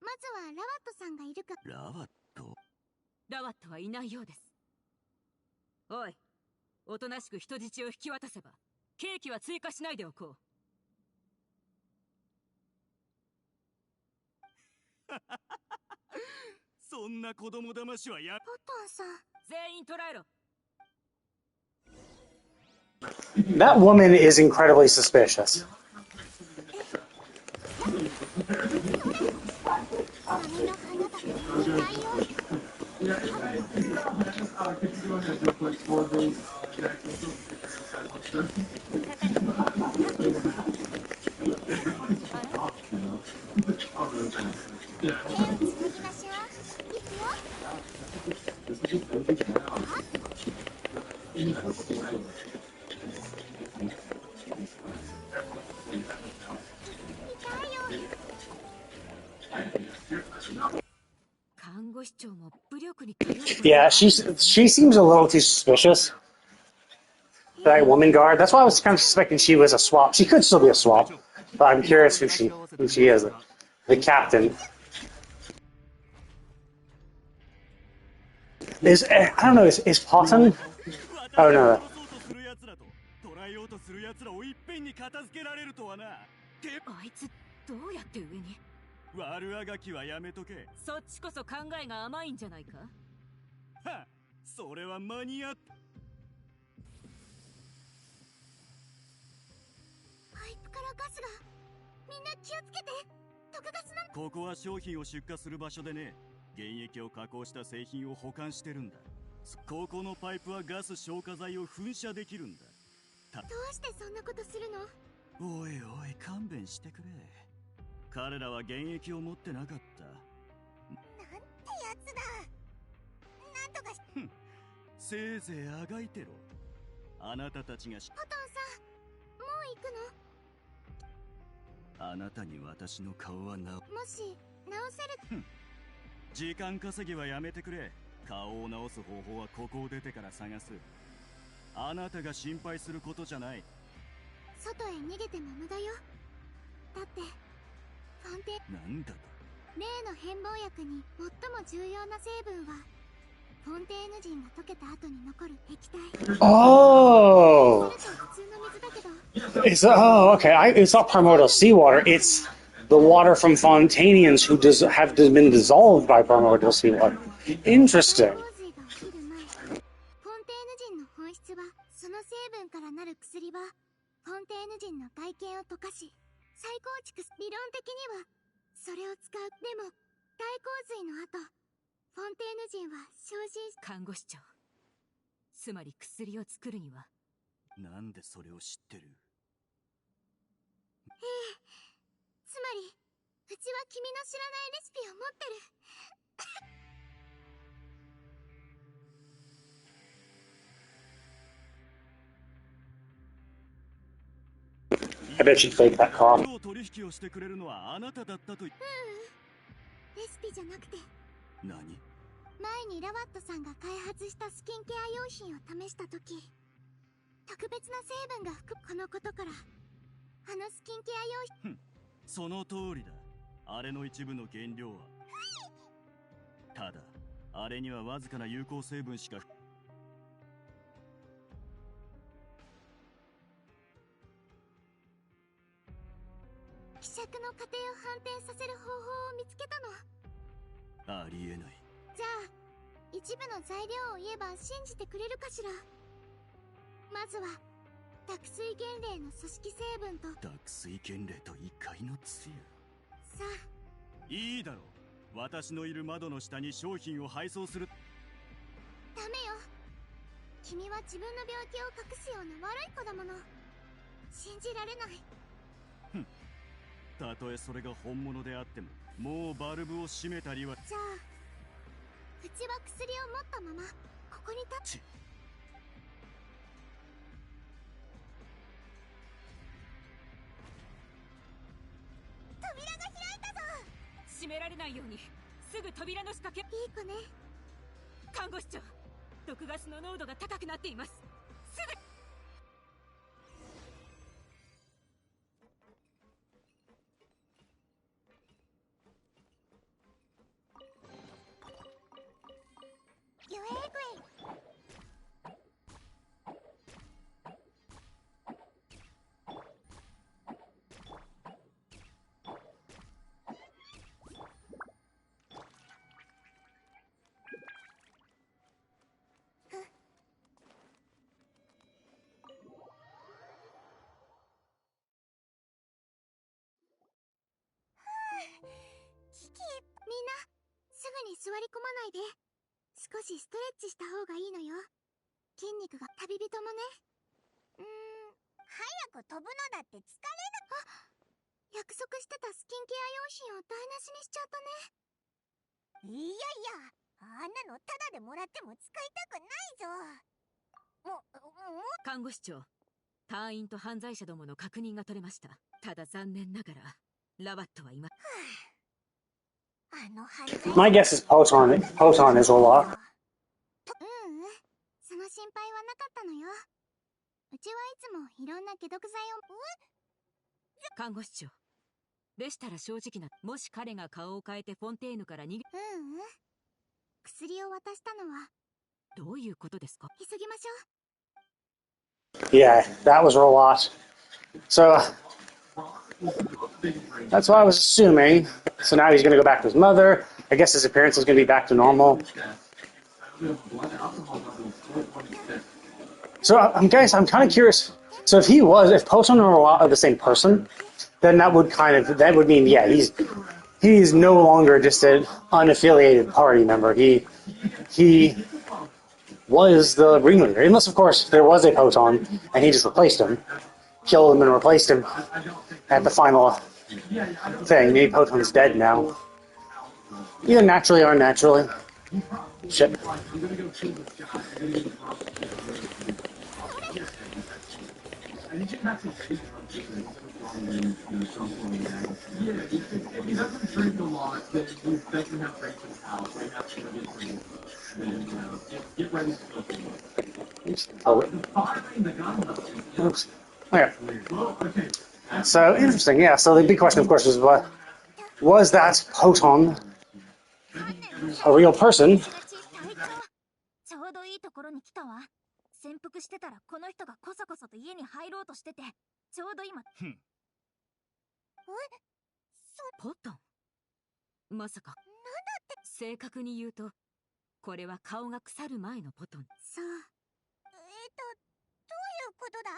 まずはラワットさんがいるか。ラワット。ラワットはいないようです。おい、おとなしく人質を引き渡せば刑期は追加しないでおこう。そんな子供騙しはや。ボトンさん、全員捕らえろ。That woman is incredibly suspicious. 波の花だけいないよ。看護師長も武力に頼る。Yeah, she seems a little too suspicious. That woman guard. That's why I was kind of suspecting she was a swap. She could still be a swap, but I'm curious who she is. The captain. I don't know. Is Potten? Oh no. 捕らえようとする奴らをいっぺんに片付けられるとはな。あいつどうやって上に。悪あがきはやめとけ。そっちこそ考えが甘いんじゃないか。は、それは間に合った。パイプからガスが。みんな気をつけて。毒ガスなん。ここは商品を出荷する場所でね。原液を加工した製品を保管してるんだ。ここのパイプはガス消火剤を噴射できるんだ。どうしてそんなことするの。おいおい、勘弁してくれ。彼らは原液を持ってなかった。なんてやつだ。なんとかし。せいぜいあがいてろ。あなたたちが。ポトンさん、もう行くの。あなたに私の顔はもし直せる。時間稼ぎはやめてくれ。顔を直す方法はここを出てから探す。あなたが心配することじゃない。外へ逃げても無駄よ。だってフォンテなんだと。例の変貌薬に最も重要な成分はフォンテーヌ人が溶けた後に残る液体。Oh. 普通の水だけど。It's okay. It's not primordial seawater. It's the water from Fontanians who have been dissolved by primordial seawater. Interesting. 洪水が起きる前、フォンテーヌ人の本質はその成分からなる薬はフォンテーヌ人の外見を溶かし再構築。理論的にはそれを使う。でも大洪水の後フォンテーヌ人は昇進し。看護師長、つまり薬を作るには。なんでそれを知ってる。ええ、つまりうちは君の知らないレシピを持ってる。I bet she'd fake that cough. 今日取引をしてくれるのはあなただったと。レシピじゃなくて、何？前にラワットさんが開発したスキンケア用品を試した時、特別な成分が含むこのことから、あのスキンケア用品。その通りだ。あれの一部の原料はただあれにはわずかな有効成分しか。希釈の過程を反転させる方法を見つけたの。ありえない。じゃあ一部の材料を言えば信じてくれるかしら。まずは濁水原霊の組織成分と。濁水原霊と異界のつゆ。さあいいだろう。私のいる窓の下に商品を配送する。ダメよ。君は自分の病気を隠すような悪い子だもの。信じられない。たとえそれが本物であっても、もうバルブを閉めたりは。じゃあうちは薬を持ったままここに立つ。扉が開いたぞ。閉められないようにすぐ扉の仕掛け。いい子ね。看護師長、毒ガスの濃度が高くなっています。すぐ。You angry? キキ、みんなすぐに座り込まないで。少しストレッチした方がいいのよ。筋肉が。旅人もね。早く飛ぶのだって疲れる。あ、約束してたスキンケア用品を台無しにしちゃったね。いやいや、あんなのタダでもらっても使いたくないぞ。看護師長、隊員と犯罪者どもの確認が取れました。ただ残念ながらラバットは今。あの犯罪。 My guess is Poton is Olaf. その心配はなかったのよ。うちはいつもいろんな解毒剤を。看護師長、でしたら正直な。もし彼が顔を変えてフォンテーヌから逃げ。薬を渡したのは。どういうことですか？急ぎましょう。Yeah, that was Rolot. So that's what I was assuming. So now he's going to go back to his mother. I guess his appearance is going to be back to normal. So I'm kind of curious. So if Poton and Rolot are the same person, then that would mean, yeah, he's no longer just an unaffiliated party member. He was the ringleader, unless of course there was a Poton and he just replaced him, killed him and replaced him at the final thing. Maybe Poton's dead now, either naturally or unnaturally. Shit. Oops. Okay. So interesting, yeah. So the big question, of course, was that Poton a real person? ちょうどいいところに来たわ。潜伏してたらこの人がこそこそと家に入ろうとしてて、ちょうど今。ポトン。まさか。なんだって。正確に言うと、これは顔が腐る前のポトン。そう。どういうことだ？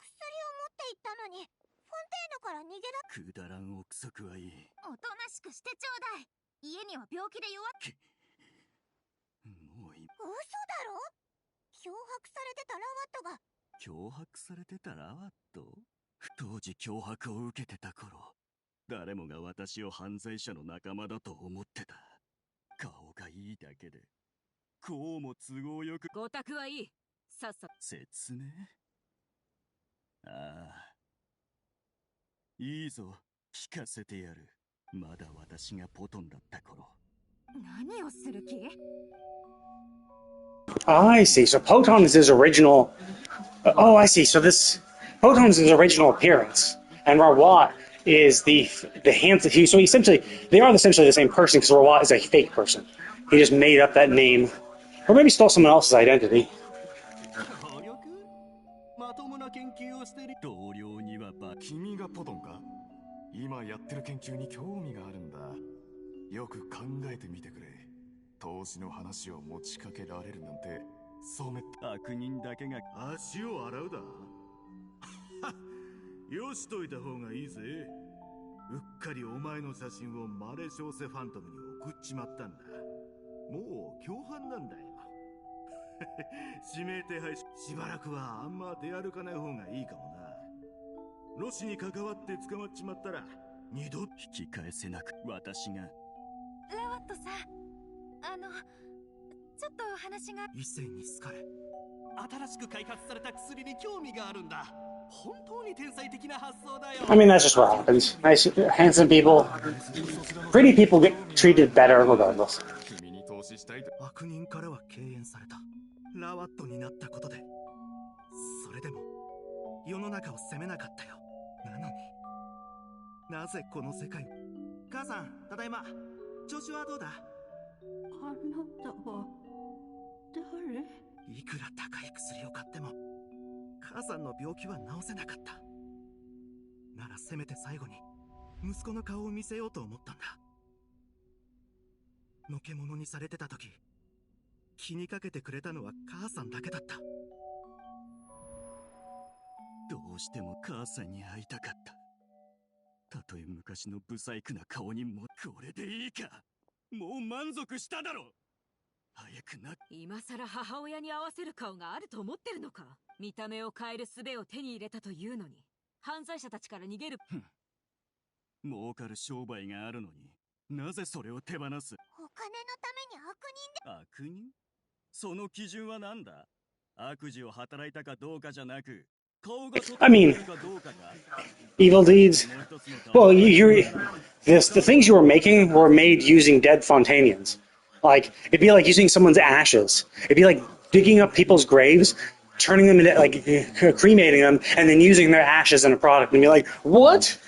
薬を持って行ったのに、フォンテーヌから逃げくだらん憶測はいい。おとなしくしてちょうだい。家には病気で弱っ。もういい。嘘だろ？脅迫されてたラワットが。脅迫されてたラワット？当時脅迫を受けてた頃、誰もが私を犯罪者の仲間だと思ってた。顔がいいだけで、こうも都合よく。ご託はいい。さっさと。説明？ああ。いいぞ、聞かせてやる。まだ私がポトンだった頃。何をする気？ I see. So Poton is his original. Oh, I see. So this Poton is his original appearance, and Rawat is the handsome. So essentially, they are essentially the same person because Rawat is a fake person. He just made up that name, or maybe stole someone else's identity. まともな研究をしてる同僚には君がポトンか？今やってる研究に興味があるんだ。よく考えてみてくれ。投資の話を持ちかけられるなんて、そうめった悪人だけが足を洗うだ。よしといた方がいいぜ。うっかりお前の写真をマレショーセファントムに送っちまったんだ。もう共犯なんだよ。指名手配しばらくはあんま出歩かない方がいいかもな。ロシに関わって捕まっちまったら二度引き返せなく。私がラワットさん、ちょっと話が。一斉に好かれ、新しく開発された薬に興味があるんだ。本当に天才的な発想だよ。I mean, that's just what happens. Nice, handsome people, pretty people get treated better regardless. 君に投資したいと。悪人からは敬遠された。ラワットになったことで。それでも世の中を責めなかったよ。なのになぜこの世界を。母さん、ただいま。調子はどうだ？あなたは誰？いくら高い薬を買っても母さんの病気は治せなかった。ならせめて最後に息子の顔を見せようと思ったんだ。のけ者にされてた時、気にかけてくれたのは母さんだけだった。どうしても母さんに会いたかった。たとえ昔の不細工な顔にも。これでいいか？もう満足しただろ。早くな。今さら母親に合わせる顔があると思ってるのか？見た目を変える術を手に入れたというのに、犯罪者たちから逃げる。儲かる商売があるのに、なぜそれを手放す？お金のために悪人で。悪人？その基準は何だ？悪事を働いたかどうかじゃなく、顔が整っているかどうかか。Evil deeds. Well, the things you were making were made using dead Fontanians. Like, it'd be like using someone's ashes. It'd be like digging up people's graves, turning them into, like, cremating them, and then using their ashes in a product, and be like, what?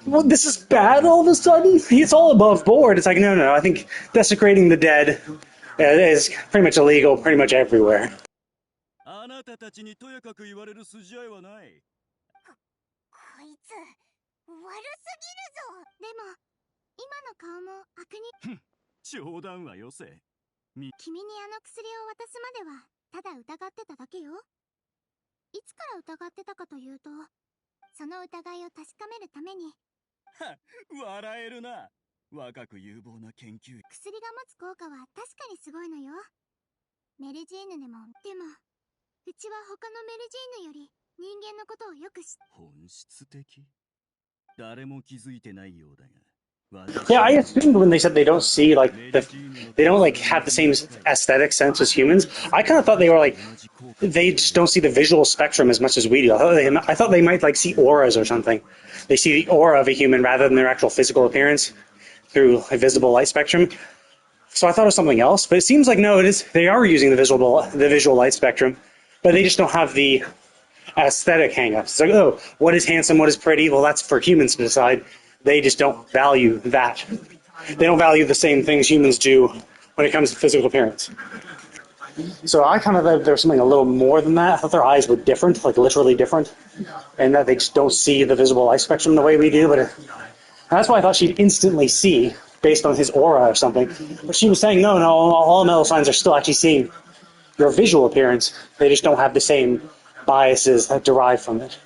Well, this is bad all of a sudden? It's all above board. It's like, no, I think desecrating the dead is pretty much illegal pretty much everywhere. あなたたちにとやかく言われる筋合いはない。こいつ悪すぎるぞ。でも今の顔も悪人。冗談はよせ。君にあの薬を渡すまではただ疑ってただけよ。いつから疑ってたかというと、その疑いを確かめるために。笑えるな。若く有望な研究。薬が持つ効果は確かにすごいのよ。メルジーヌでも。でもうちは他のメルジーヌより人間のことをよく知って。本質的？誰も気づいてないようだが。Yeah, I assumed when they said they don't see, like, they don't, like, have the same aesthetic sense as humans. I kind of thought they were, like, they just don't see the visual spectrum as much as we do. I thought they might, like, see auras or something. They see the aura of a human rather than their actual physical appearance through a visible light spectrum. So I thought it was something else, but it seems like, no, they are using the visual light spectrum, but they just don't have the aesthetic hang-ups. It's like, oh, what is handsome, what is pretty? Well, that's for humans to decide. They just don't value that. They don't value the same things humans do when it comes to physical appearance. So I kind of thought there was something a little more than that. I thought their eyes were different, like literally different, and that they just don't see the visible light spectrum the way we do. But that's why I thought she'd instantly see based on his aura or something. But she was saying, no, all metal signs are still actually seeing your visual appearance. They just don't have the same biases that derive from it.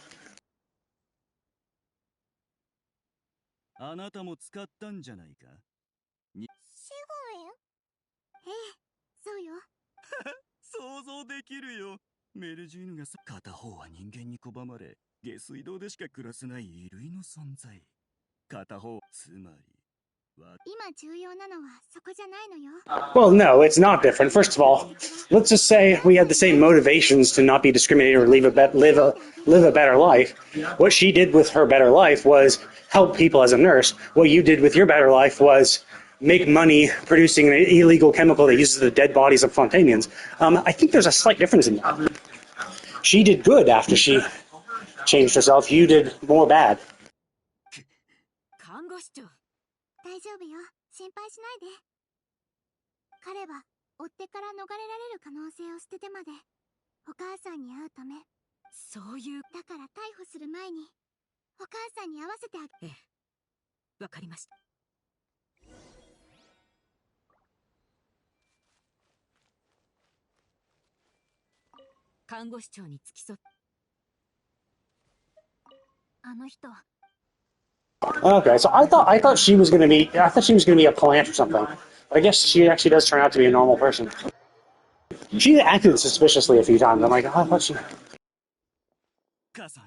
あなたも使ったんじゃないか。シゴウェン？ええ、そうよ。想像できるよ。メルジーヌが片方は人間に拒まれ、下水道でしか暮らせない異類の存在。片方、つまり、今重要なのはそこじゃないのよ。 Well, no, it's not different. First of all, let's just say we had the same motivations to not be discriminated or live a better life. What she did with her better life was help people as a nurse. What you did with your better life was make money producing an illegal chemical that uses the dead bodies of Fontanians. I think there's a slight difference in that. She did good after she changed herself. You did more bad. 看護師長。大丈夫よ、心配しないで。彼は追っ手から逃れられる可能性を捨ててまでお母さんに会うため。そういう。だから逮捕する前にお母さんに会わせてあげ。ええ、わかりました。看護師長に付き添って。あの人。 Okay, so I thought she was gonna be a plant or something. I guess she actually does turn out to be a normal person. She acted suspiciously a few times. I'm like, oh, I thought she. 母さ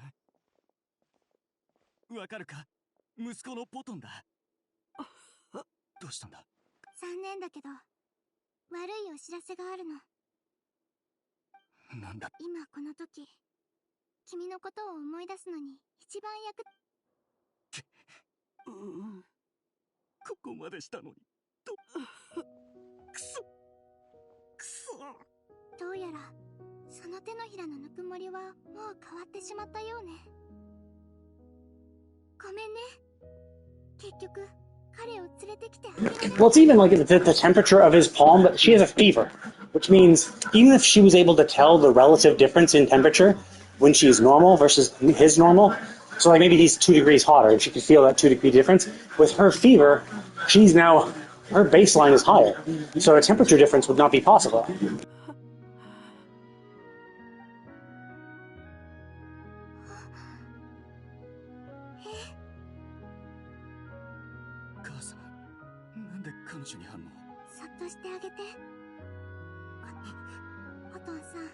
ん、わかるか？息子のポトンだ。どうしたんだ？残念だけど悪いお知らせがあるの。なんだ？今この時君のことを思い出すのに一番ここまでしたのに。くそ。どうやらその手のひらのぬくもりはもう変わってしまったようね。ごめんね。結局彼を連れてきてあげられない。 Well, it's even like the temperature of his palm, but she has a fever, which means even if she was able to tell the relative difference in temperature when she's normal versus his normal, so like maybe he's 2 degrees hotter and she could feel that 2-degree difference, with her fever, her baseline is higher, so a temperature difference would not be possible. 母さん、なんで彼女に反応？そっとしてあげて。お父さん。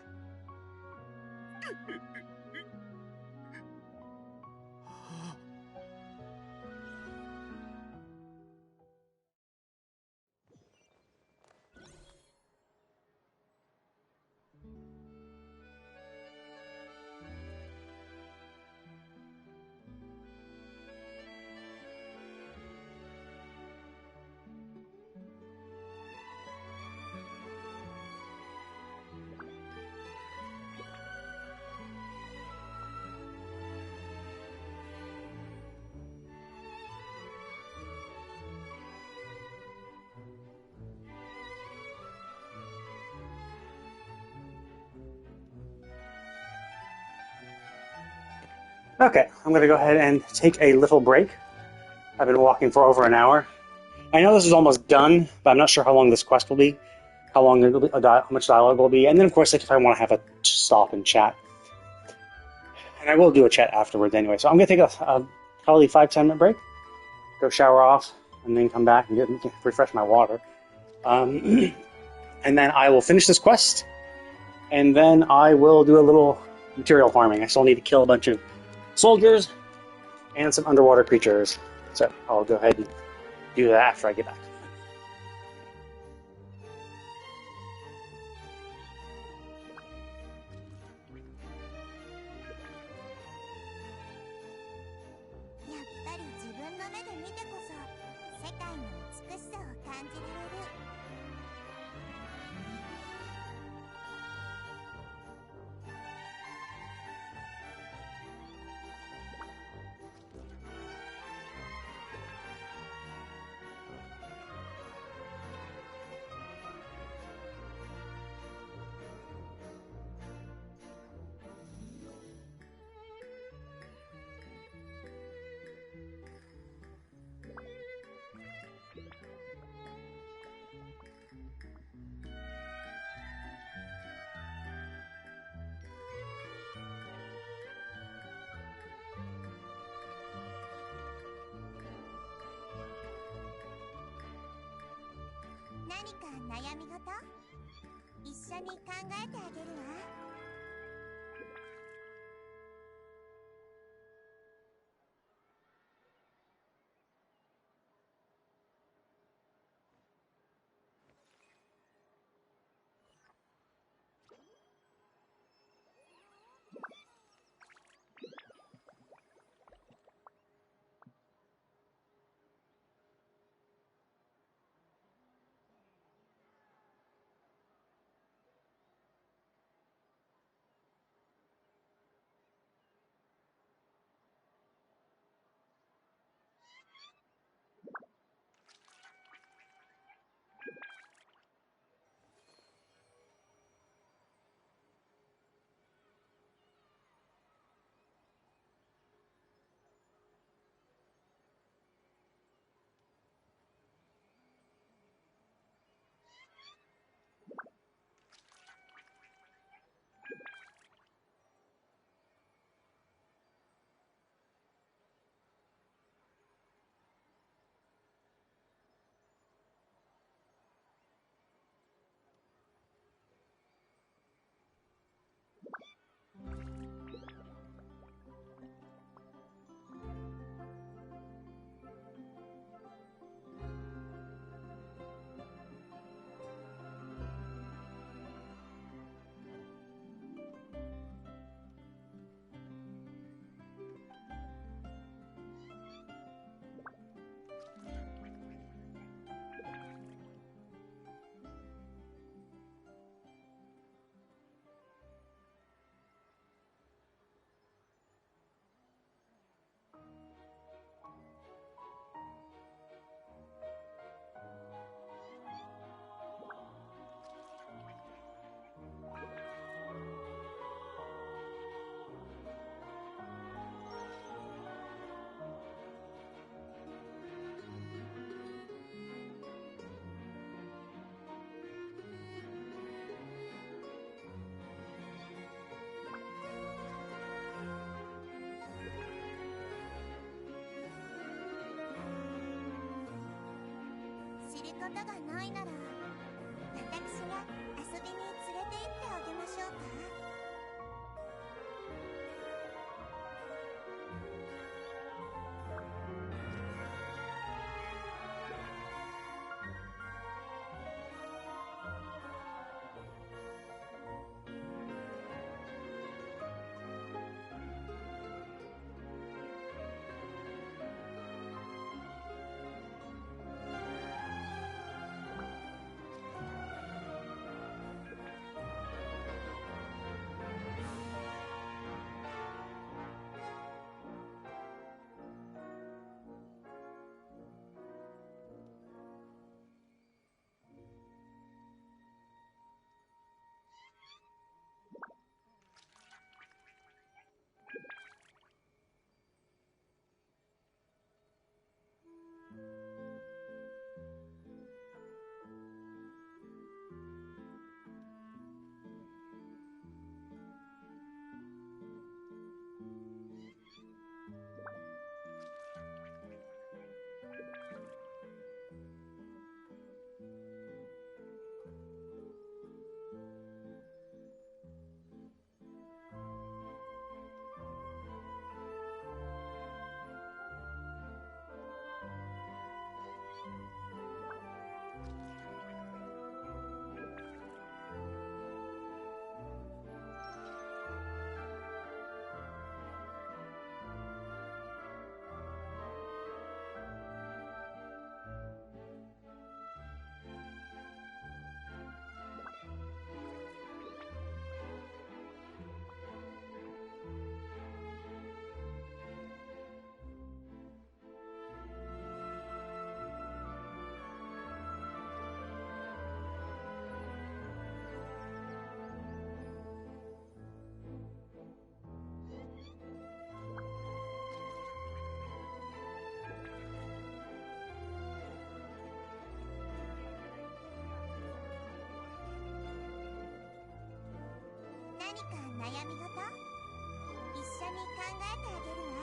Okay, I'm going to go ahead and take a little break. I've been walking for over an hour. I know this is almost done, but I'm not sure how long this quest will be, how much dialogue will be, and then of course, like if I want to have a stop and chat. And I will do a chat afterwards anyway. So I'm going to take a probably 5-10 minute break, go shower off, and then come back and refresh my water. And then I will finish this quest, and then I will do a little material farming. I still need to kill a bunch of soldiers and some underwater creatures. So I'll go ahead and do that after I get back. り方がないなら、私が遊びに連れて行ってあげましょうか。何か悩み事？一緒に考えてあげるわ。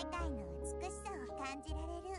世界の美しさを感じられる。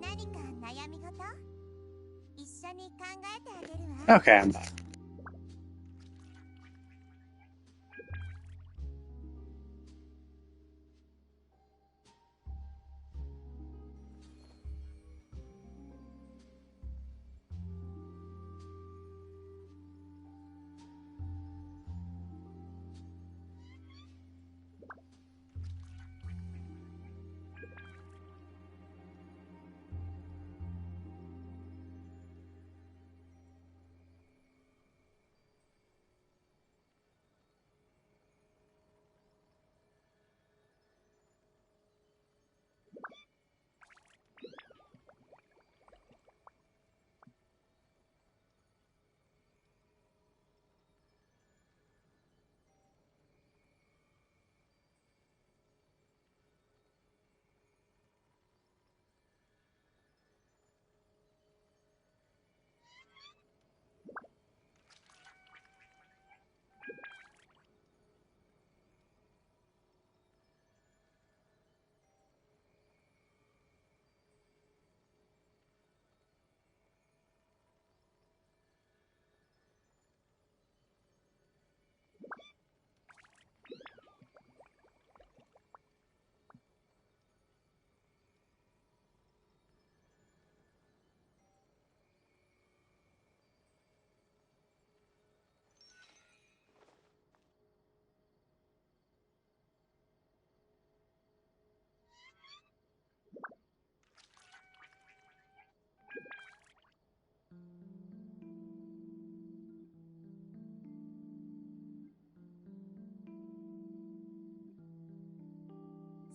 何か悩み事？一緒に考えてあげるわ。 Okay, I'm back.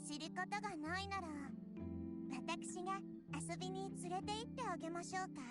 知ることがないなら、私が遊びに連れて行ってあげましょうか。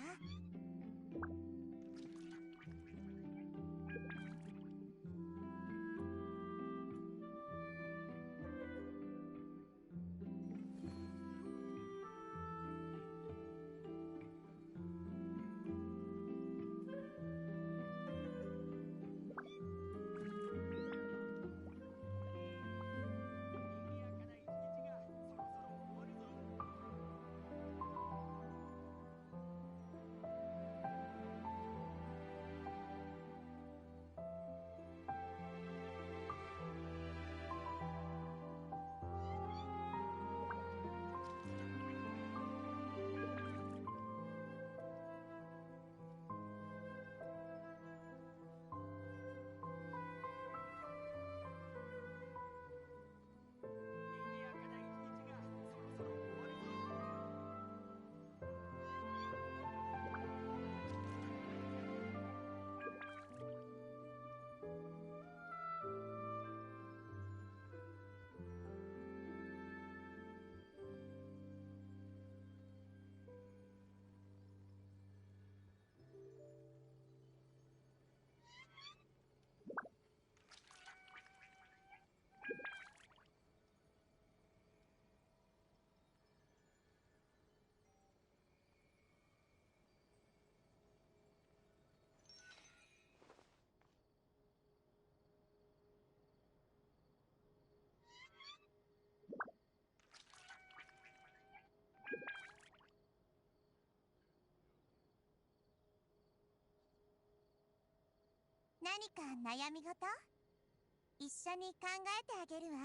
何か悩み事？一緒に考えてあげるわ。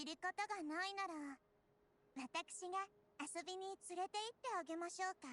ることがないなら、私が遊びに連れて行ってあげましょうか。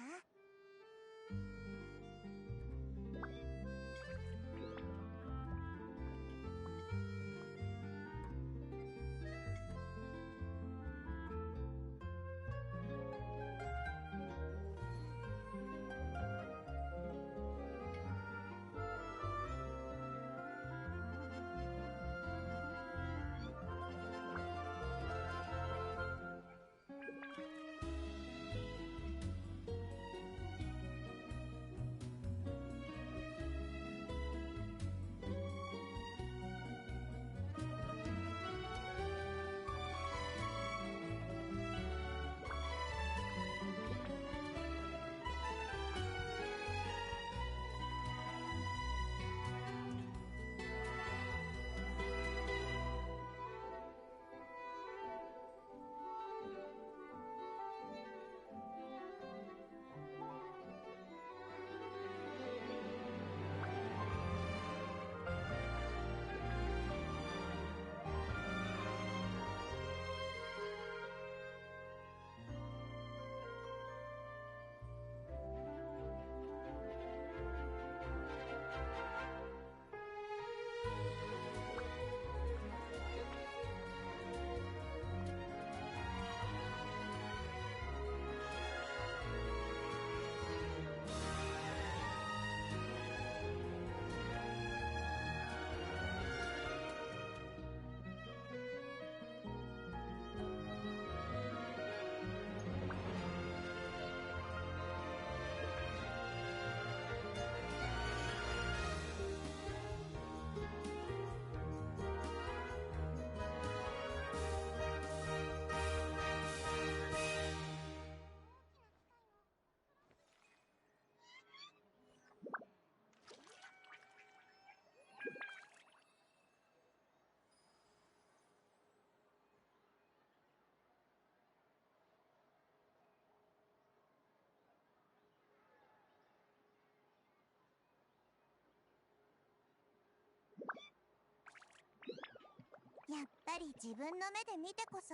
やっぱり自分の目で見てこそ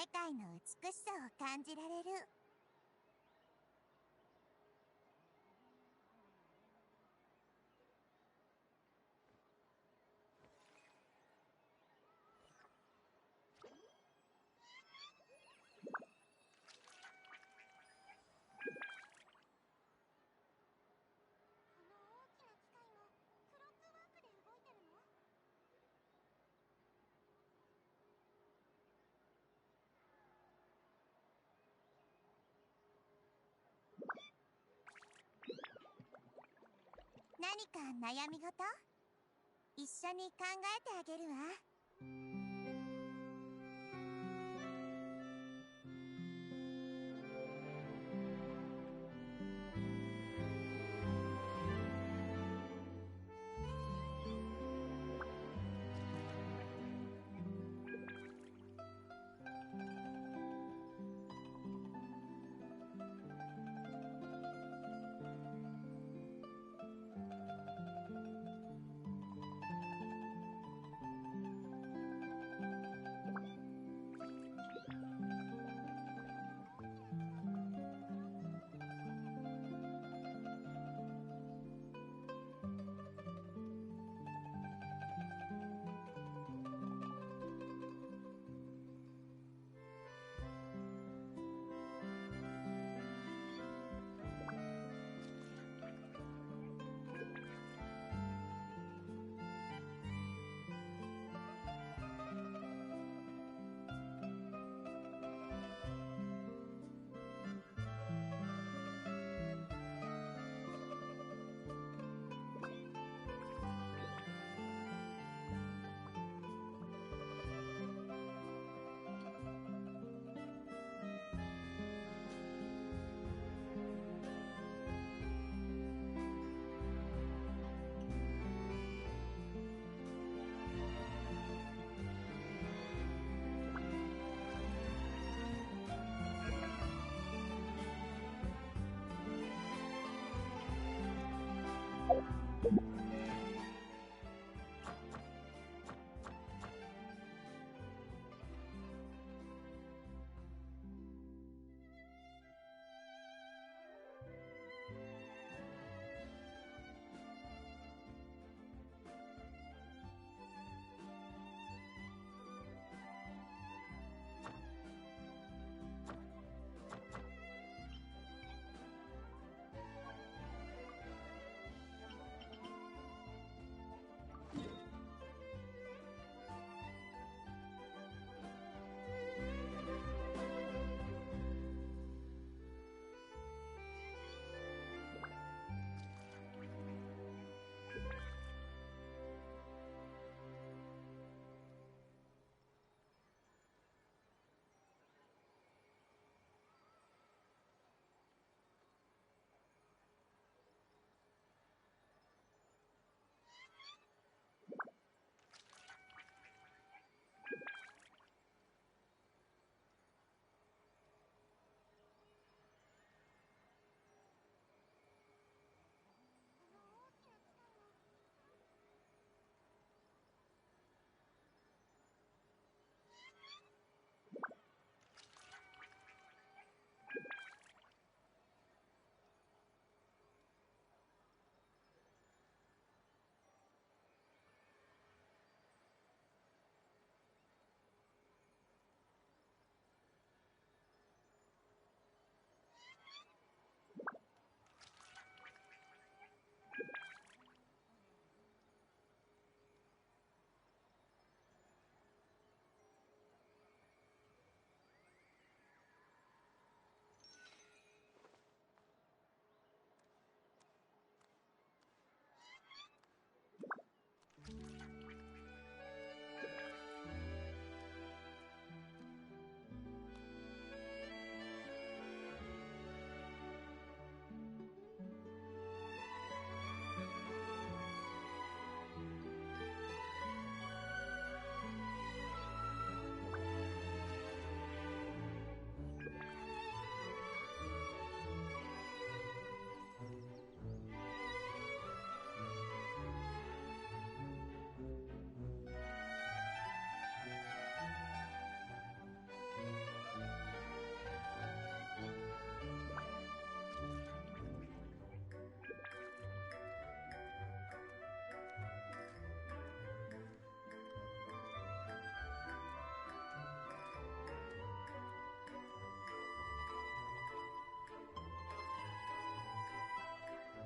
世界の美しさを感じられる。何か悩み事？一緒に考えてあげるわ。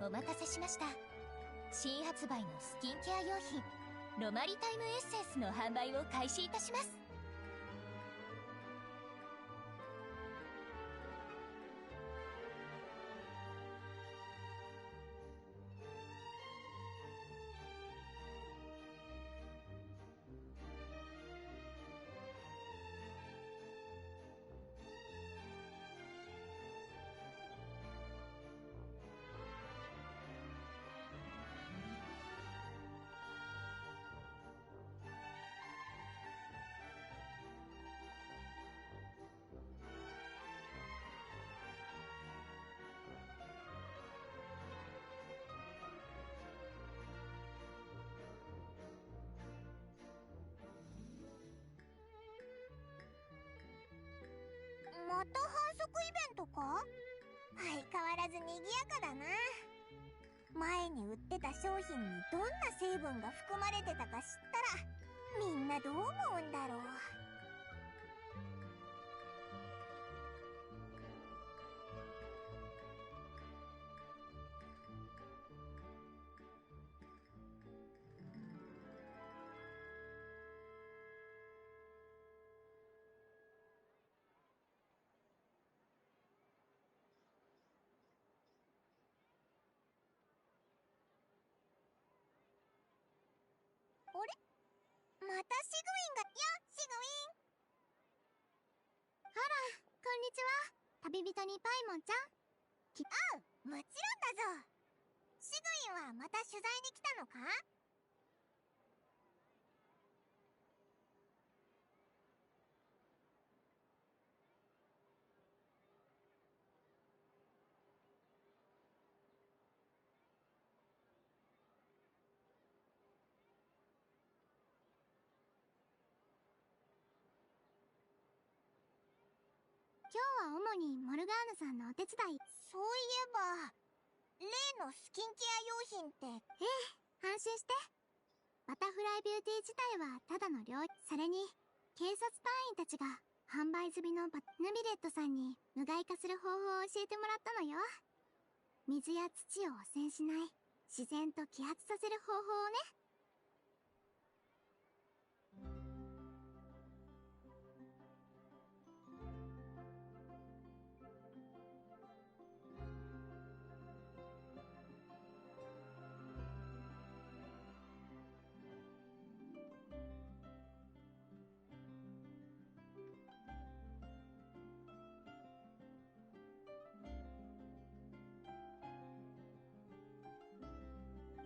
お待たせしました。新発売のスキンケア用品ロマリタイムエッセンスの販売を開始いたします。また反則イベントか？相変わらず賑やかだな。前に売ってた商品にどんな成分が含まれてたか知ったらみんなどう思うんだろう。またシグウィンが。シグウィン。あら、こんにちは。旅人にパイモンちゃん。もちろんだぞ。シグウィンはまた取材に来たのか？今日は主にモルガーヌさんのお手伝い。そういえば例のスキンケア用品って。安心して。バタフライビューティー自体はただの料理。それに警察隊員たちが販売済みのヌビレットさんに無害化する方法を教えてもらったのよ。水や土を汚染しない自然と揮発させる方法をね。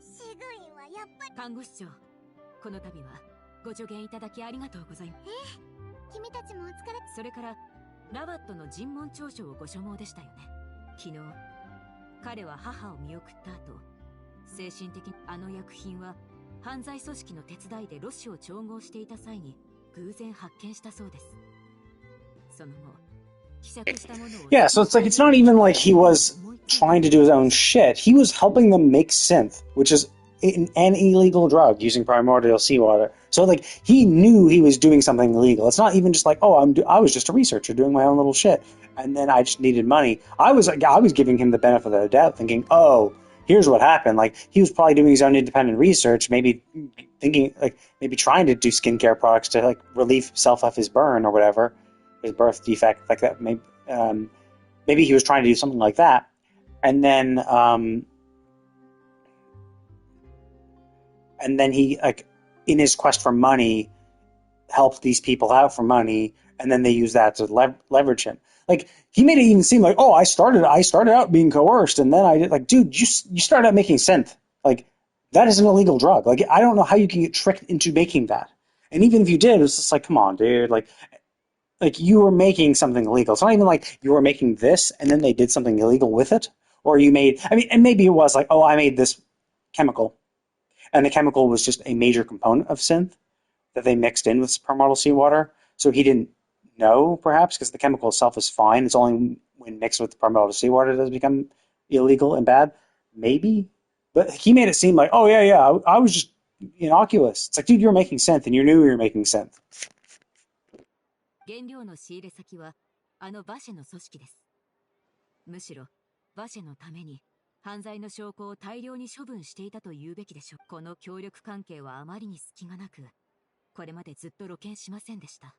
シグウィンはやっぱり。看護師長、この度はご助言いただきありがとうございます。君たちもお疲れ。それからラバットの尋問調書をご所望でしたよね。昨日彼は母を見送った後、精神的にあの薬品は犯罪組織の手伝いでロシを調合していた際に偶然発見したそうです。その後希釈したものを。 Yeah, so it's like, it's not even like he was trying to do his own shit. He was helping them make synth, which is an illegal drug using primordial seawater. So like, he knew he was doing something illegal. It's not even just like, oh, I was just a researcher doing my own little shit, and then I just needed money. I was giving him the benefit of the doubt, thinking, oh, here's what happened. Like, he was probably doing his own independent research, maybe thinking, like, maybe trying to do skincare products to like relieve himself of his burn or whatever, his birth defect, like that. Maybe he was trying to do something like that, and then he, like, in his quest for money, helped these people out for money, and then they use that to leverage him. Like, he made it even seem like, oh, I started out being coerced, and then I did. Like, dude, you started out making synth. Like, that is an illegal drug. Like, I don't know how you can get tricked into making that. And even if you did, it's just like, come on, dude. Like you were making something illegal. It's not even like you were making this and then they did something illegal with it. Or you made, I mean, and maybe it was like, oh, I made this chemical. And the chemical was just a major component of synth that they mixed in with primordial seawater. So he didn't know, perhaps, because the chemical itself is fine. It's only when mixed with primordial seawater does it become illegal and bad. Maybe. But he made it seem like, oh, yeah, I was just innocuous. It's like, dude, you're making synth and you knew you were making synth. 原料の仕入れ先はあのバシェの組織です。むしろバシェのために犯罪の証拠を大量に処分していたと言うべきでしょう。この協力関係はあまりに隙がなく、これまでずっと露見しませんでした。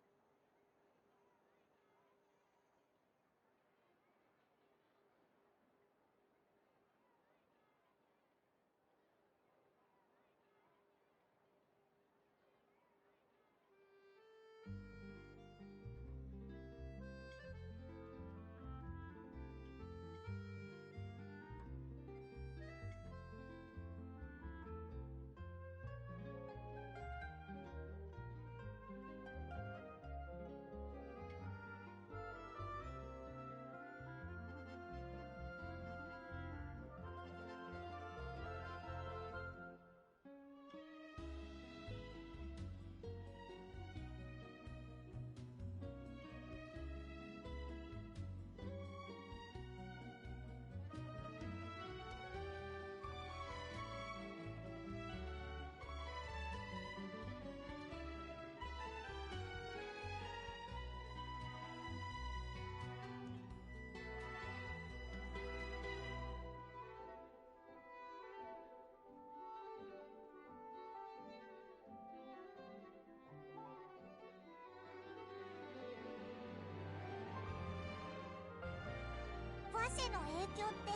ファシェの影響って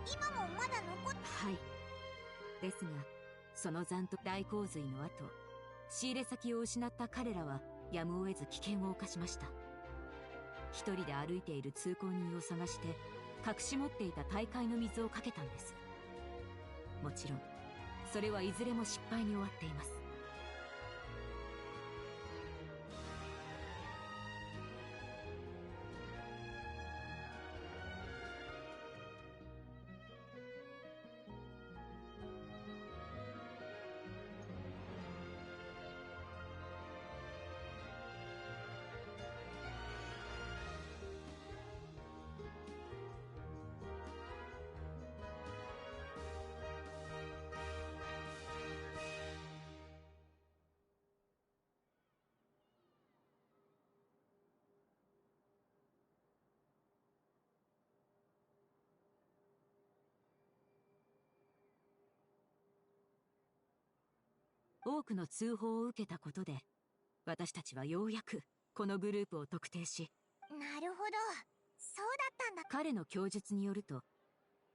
今もまだ残って。はい。ですが、その残と大洪水の後、仕入れ先を失った彼らはやむを得ず危険を冒しました。一人で歩いている通行人を探して隠し持っていた大海の水をかけたんです。もちろんそれはいずれも失敗に終わっています。多くの通報を受けたことで、私たちはようやくこのグループを特定し。なるほど、そうだったんだ。彼の供述によると、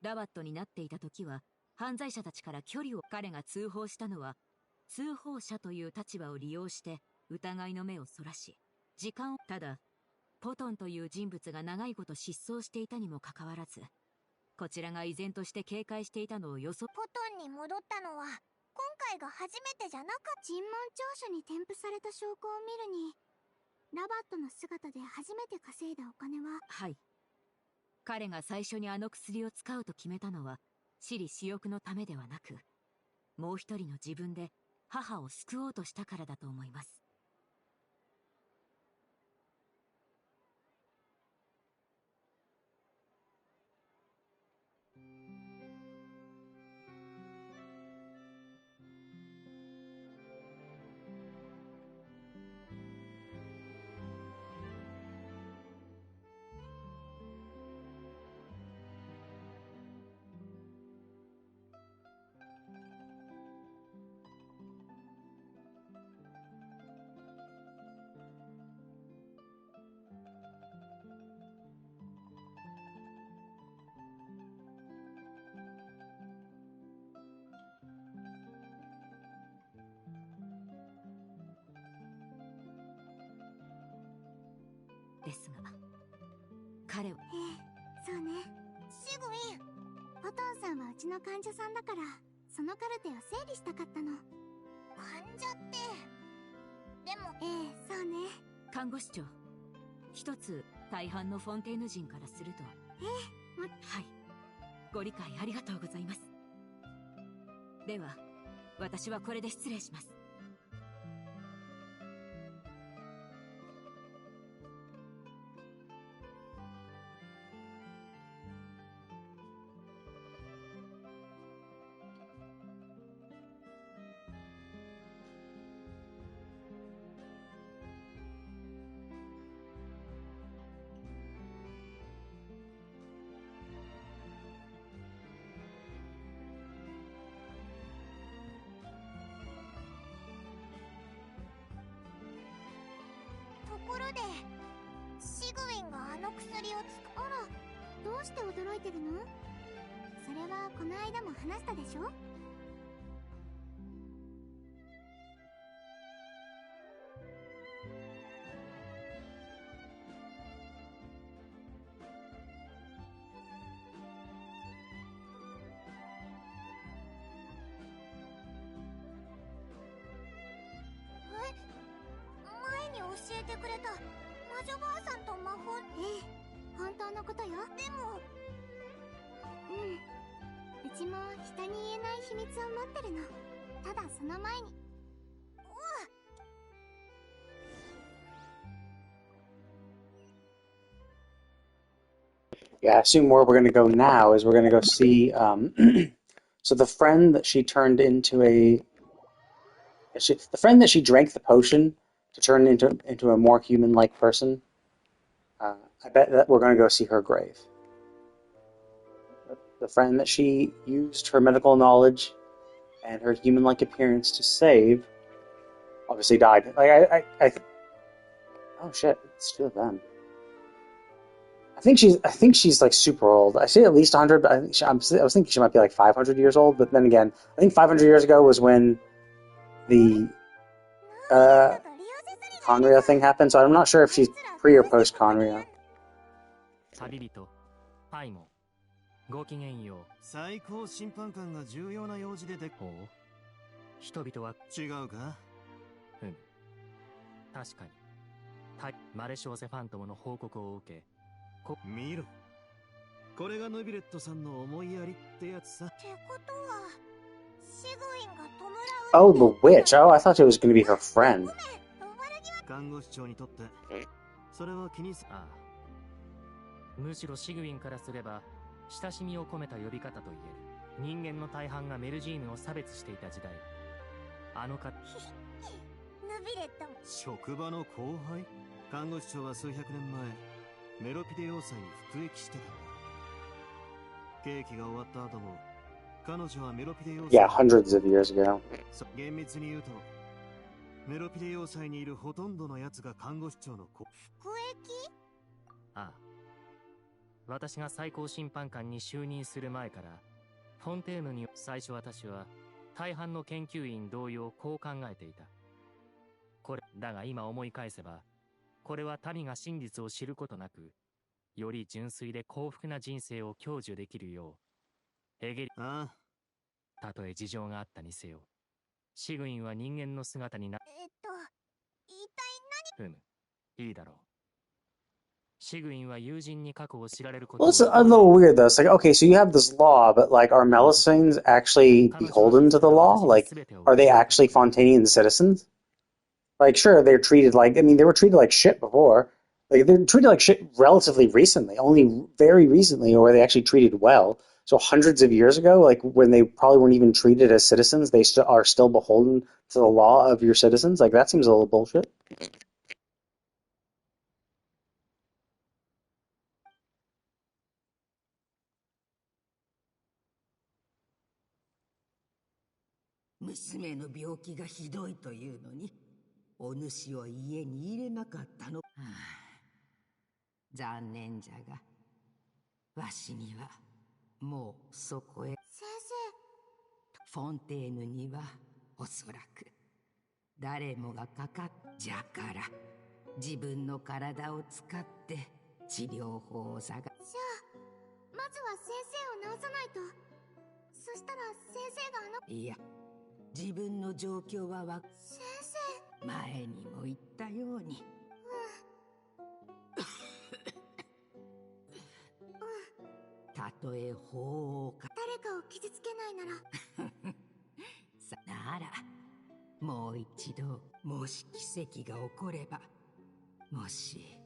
ラバットになっていた時は犯罪者たちから距離を。彼が通報したのは通報者という立場を利用して疑いの目をそらし、時間を。ただポトンという人物が長いこと失踪していたにもかかわらず、こちらが依然として警戒していたのをポトンに戻ったのは今回が初めてじゃなかった。尋問調書に添付された証拠を見るに、ラバットの姿で初めて稼いだお金は。はい。彼が最初にあの薬を使うと決めたのは私利私欲のためではなく、もう一人の自分で母を救おうとしたからだと思います。ですが、彼は。そうね。シグウィン、ポトンさんはうちの患者さんだから、そのカルテを整理したかったの。患者って。でも。そうね。看護師長、一つ大半のフォンテーヌ人からすると。はい。ご理解ありがとうございます。では、私はこれで失礼します。ろでシグウィンがあの薬をあら、どうして驚いてるの？それはこの間も話したでしょ？前に教えてくれた魔女ばあさんと魔法。ええ、本当のことよ。でもうちも人に言えない秘密を持ってるの。ただその前にYeah, I assume where we're going to go now is we're going to go see. So the friend that she turned into the friend that she drank the potion to turn into a more human-like person. I bet that we're going to go see her grave. The friend that she used her medical knowledge and her human-like appearance to save, obviously died. Like oh shit, it's two of them. I think she's like super old. I say at least 100, but I was thinking she might be like 500 years old. But then again, I think 500 years ago was when the Conria thing happened. So I'm not sure if she's pre or post Conria. 旅人、パイモン、ごきげんよう。最高審判官が重要な用事でほう。人々は違うか？確かに。マレショーセファントムの報告を受け、見ろ。これがヌビレットさんの思いやりってやつさ。ってことはシグウィンが弔う。 Oh, the witch. Oh, I thought it was going to be her friend. 看護師長にとってそれは気にす。ああ。むしろシグウィンからすれば親しみを込めた呼び方と言える。人間の大半がメルジーヌを差別していた時代、あの方ヌビレットも職場の後輩。看護師長は数百年前メロピデ要塞に服役してた。刑期が終わった後も彼女はメロピデ要塞。 Yeah, hundreds of years ago. 厳密に言うとメロピデ要塞にいるほとんどのやつが看護師長の子。服役？ああ。私が最高審判官に就任する前から、フォンテーヌに最初私は大半の研究員同様こう考えていた。だが今思い返せば、これは民が真実を知ることなく、より純粋で幸福な人生を享受できるよう、ああ。たとえ事情があったにせよ、シグウィンは人間の姿にな。一体何？いいだろう。シグウィンは友人に過去を知られるこ Well, と it's a little weird though. It's like, okay, so you have this law, but like, are Melusines actually beholden to the law? Like, are they actually Fontanian citizens? Like, sure, they're treated like, I mean, they were treated like shit before. Like, they're treated like shit relatively recently, only very recently, or were they actually treated well? So hundreds of years ago, like, when they probably weren't even treated as citizens, they are still beholden to the law of your citizens? Like, that seems a little bullshit. 娘の病気がひどいというのに、お主を家に入れなかったの。残念じゃが、わしにはもうそこへ。先フォンテーヌにはおそらく誰もがかかっじゃから、自分の体を使って治療法を探。じゃあまずは先生を治さないと。そしたら先生がいや、自分の状況は先生、前にも言ったように。たとえ法をか誰かを傷つけないならさならもう一度、もし奇跡が起これば、もし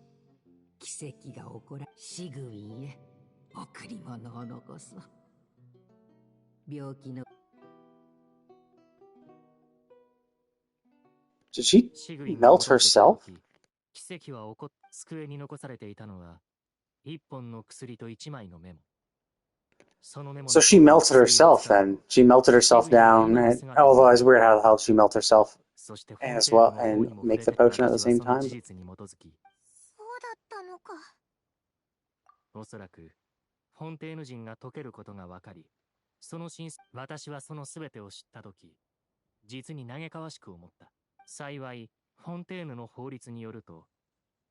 奇跡が起こら、シグウィンへ贈り物を残そう。病気の Did she melt herself? 奇跡は起こっ、机に残されていたのは一本の薬と一枚のメモ。そのメモ So she melted herself then. She melted herself down. And, although it's weird how she melted herself そして as well and make the potion at the same time. そうだったのか。おそらくフォンテーヌ人が解けることが分かり、私はその全てを知ったとき、実に嘆かわしく思った。幸いフォンテーヌの法律によると、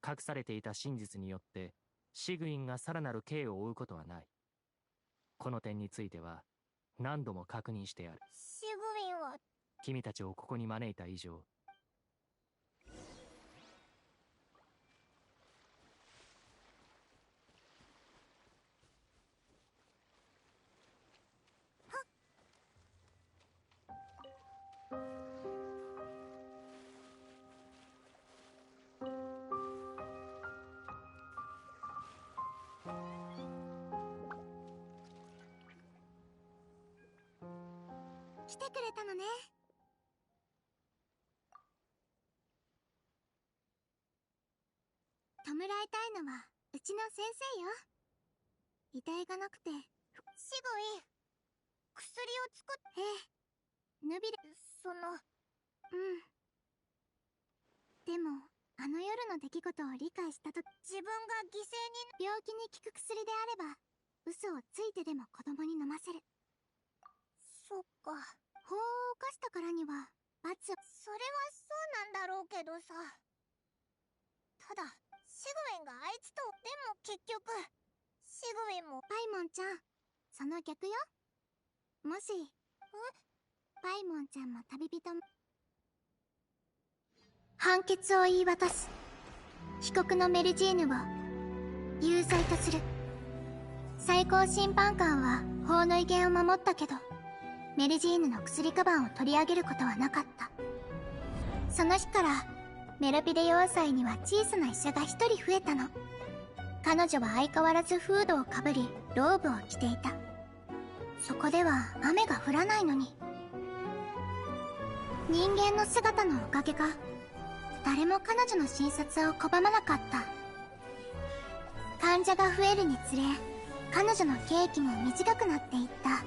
隠されていた真実によってシグウィンがさらなる刑を負うことはない。この点については何度も確認してある。シグウィンは君たちをここに招いた以上、来てくれたのね。弔いたいのはうちの先生よ。遺体がなくて。シグウィン、薬を作っ。ええ、ヌビレ。でもあの夜の出来事を理解したと、自分が犠牲に。病気に効く薬であれば嘘をついてでも子供に飲ませる。そっか。法を犯したからには罰。それはそうなんだろうけどさ。ただシグウィンがあいつと。でも結局シグウィンも。パイモンちゃん、その逆よ。もしパイモンちゃんも旅人も。判決を言い渡す。被告のメルジーヌを有罪とする。最高審判官は法の威厳を守ったけど、メルジーヌの薬カバンを取り上げることはなかった。その日からメロピデ要塞には小さな医者が一人増えたの。彼女は相変わらずフードをかぶりローブを着ていた。そこでは雨が降らないのに、人間の姿のおかげか誰も彼女の診察を拒まなかった。患者が増えるにつれ彼女の刑期も短くなっていった。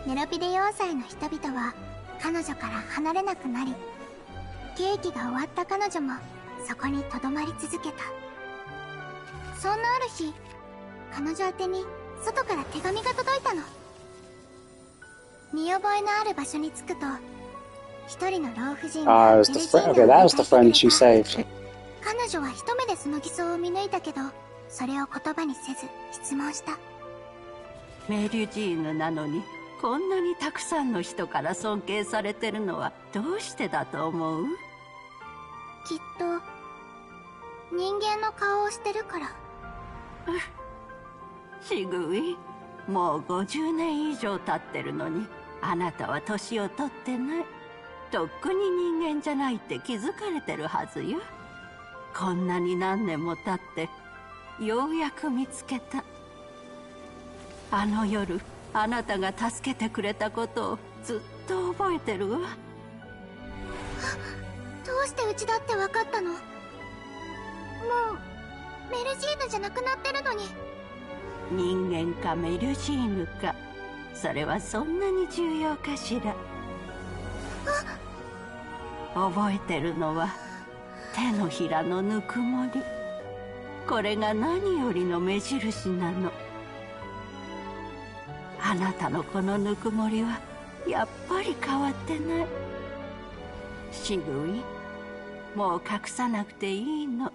メロピデ要塞の人々は彼女から離れなくなり、刑期が終わった彼女もそこにとどまり続けた。そんなある日、彼女宛てに外から手紙が届いたの。見覚えのある場所に着くと、一人の老婦人が it was the friend. Okay, that was the friend she saved. 彼女は一目でその偽装を見抜いたけど、それを言葉にせず質問した。メリュジーヌなのにこんなにたくさんの人から尊敬されてるのはどうしてだと思う？きっと人間の顔をしてるから。シグウィン、もう50年以上経ってるのにあなたは年を取ってない。とっくに人間じゃないって気づかれてるはずよ。こんなに何年も経ってようやく見つけた。あの夜あなたが助けてくれたことをずっと覚えてるわ。どうしてうちだって分かったの？もうメルジーヌじゃなくなってるのに。人間かメルジーヌか、それはそんなに重要かしら。覚えてるのは手のひらのぬくもり。これが何よりの目印なの。あなたのこのぬくもりはやっぱり変わってない。シグウィン、もう隠さなくていいの。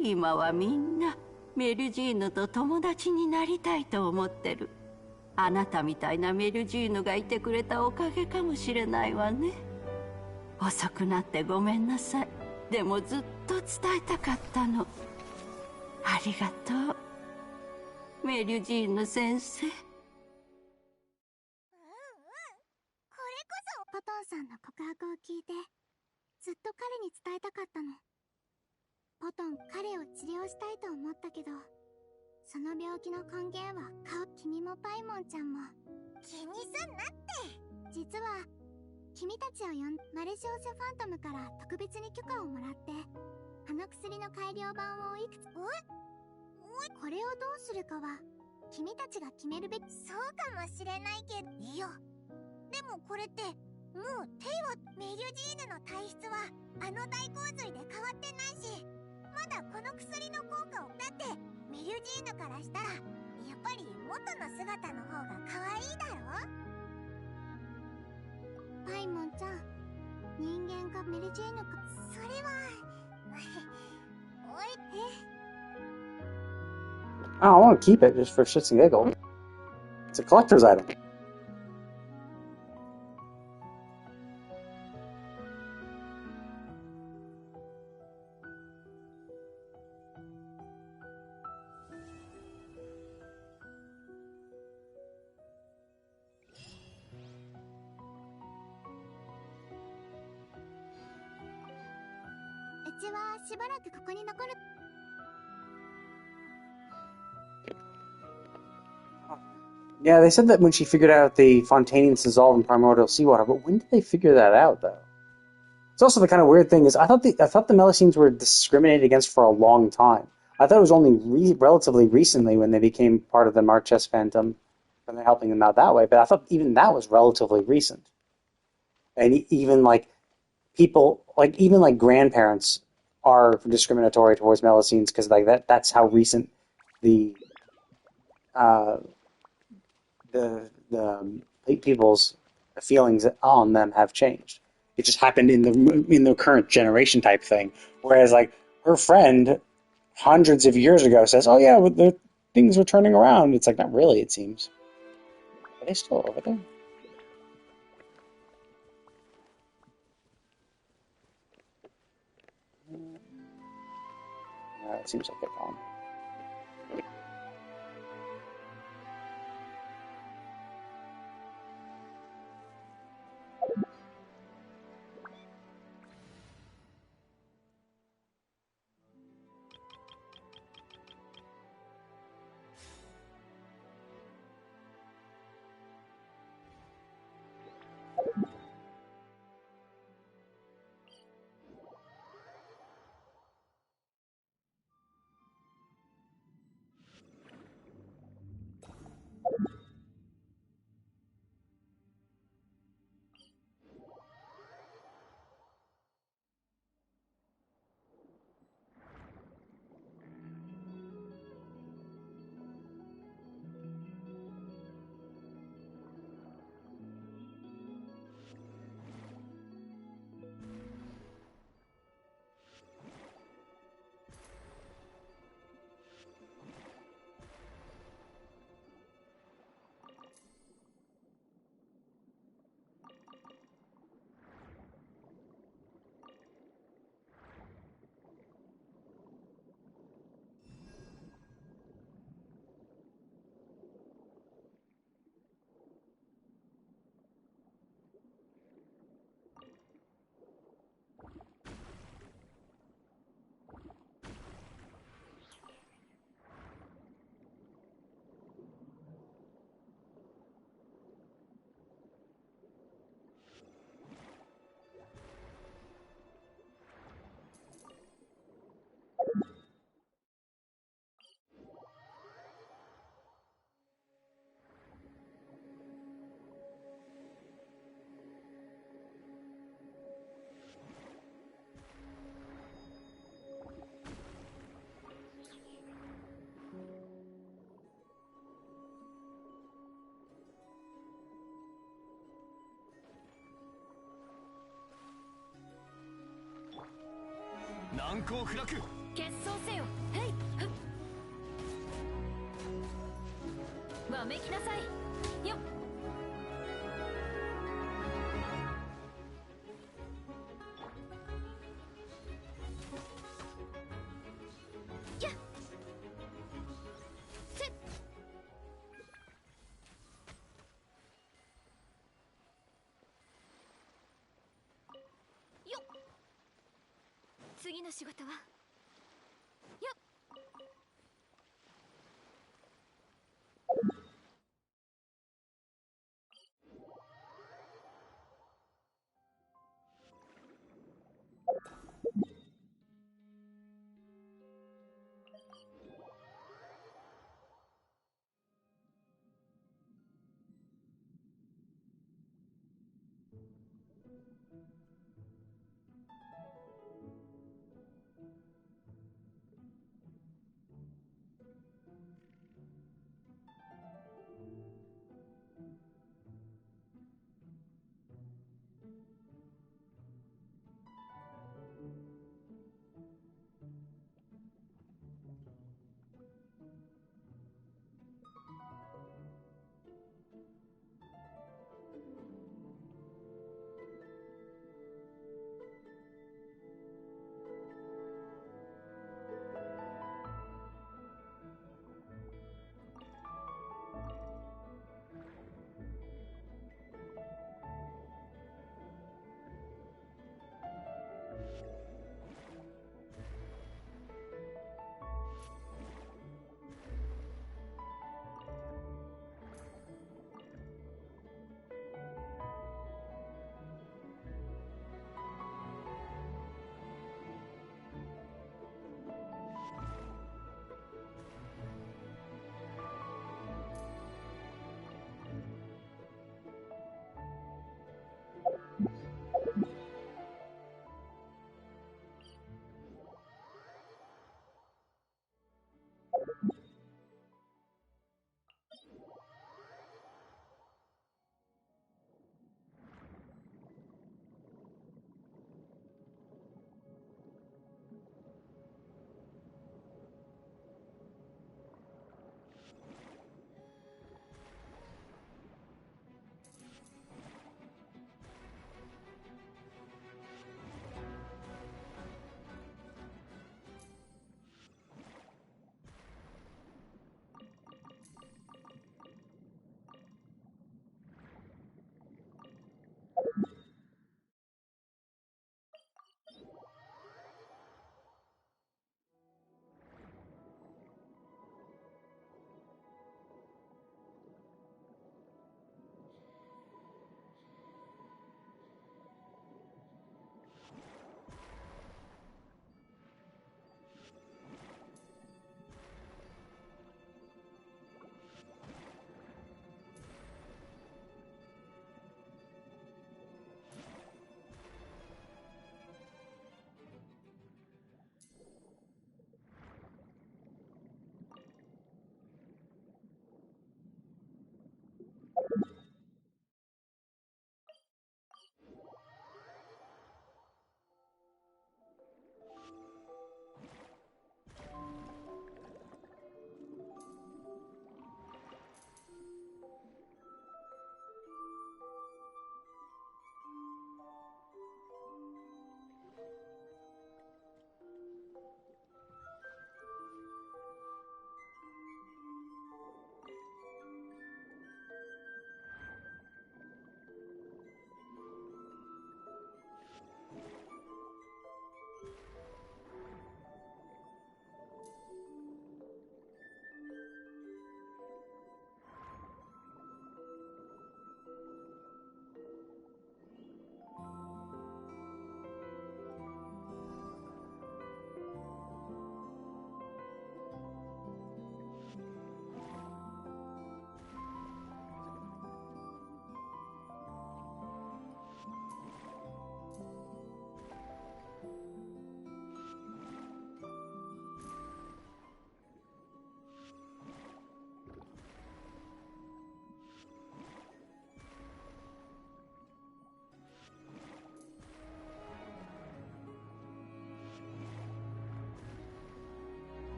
今はみんなメルジーヌと友達になりたいと思ってる。あなたみたいなメルジーヌがいてくれたおかげかもしれないわね。遅くなってごめんなさい。でもずっと伝えたかったの。ありがとう、メルジーヌ先生。これこそポトンさんの告白を聞いてずっと彼に伝えたかったの。ポトン、彼を治療したいと思ったけど、その病気の根源は君もパイモンちゃんも。気にすんなって。実は君たちをマレシオセファントムから特別に許可をもらって、あの薬の改良版をいくつ。これをどうするかは君たちが決めるべき。そうかもしれないけど。いやでもこれってもうテイはメリュジーヌの体質はあの大洪水で変わってないし、まだこの薬の効果を。だってメリュジーヌからしたらやっぱり元の姿の方が可愛いだろ。パイモンちゃん、人間かメリュジーヌか、それはおい、I don't want to keep it just for shits and giggles. It's a collector's item. うちはしばらくここに残る。Yeah, they said that when she figured out the Fontanians dissolve in primordial seawater, but when did they figure that out, though? It's also the kind of weird thing is I thought the Melissines were discriminated against for a long time. I thought it was only relatively recently when they became part of the Marches Phantom, and they're helping them out that way. But I thought even that was relatively recent. And even like people, like even like grandparents, are discriminatory towards Melissines because like that's how recent the people's feelings on them have changed. It just happened in the current generation type thing. Whereas like her friend hundreds of years ago says, "Oh yeah, the things are turning around." It's like not really. It seems. Are they still over there? Yeah, it seems like they're gone.次の仕事はよっ。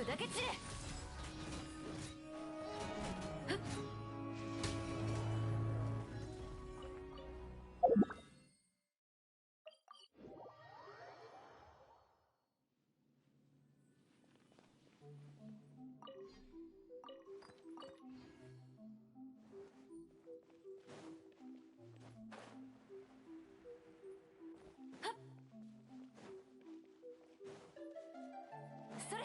砕け散れ。それ。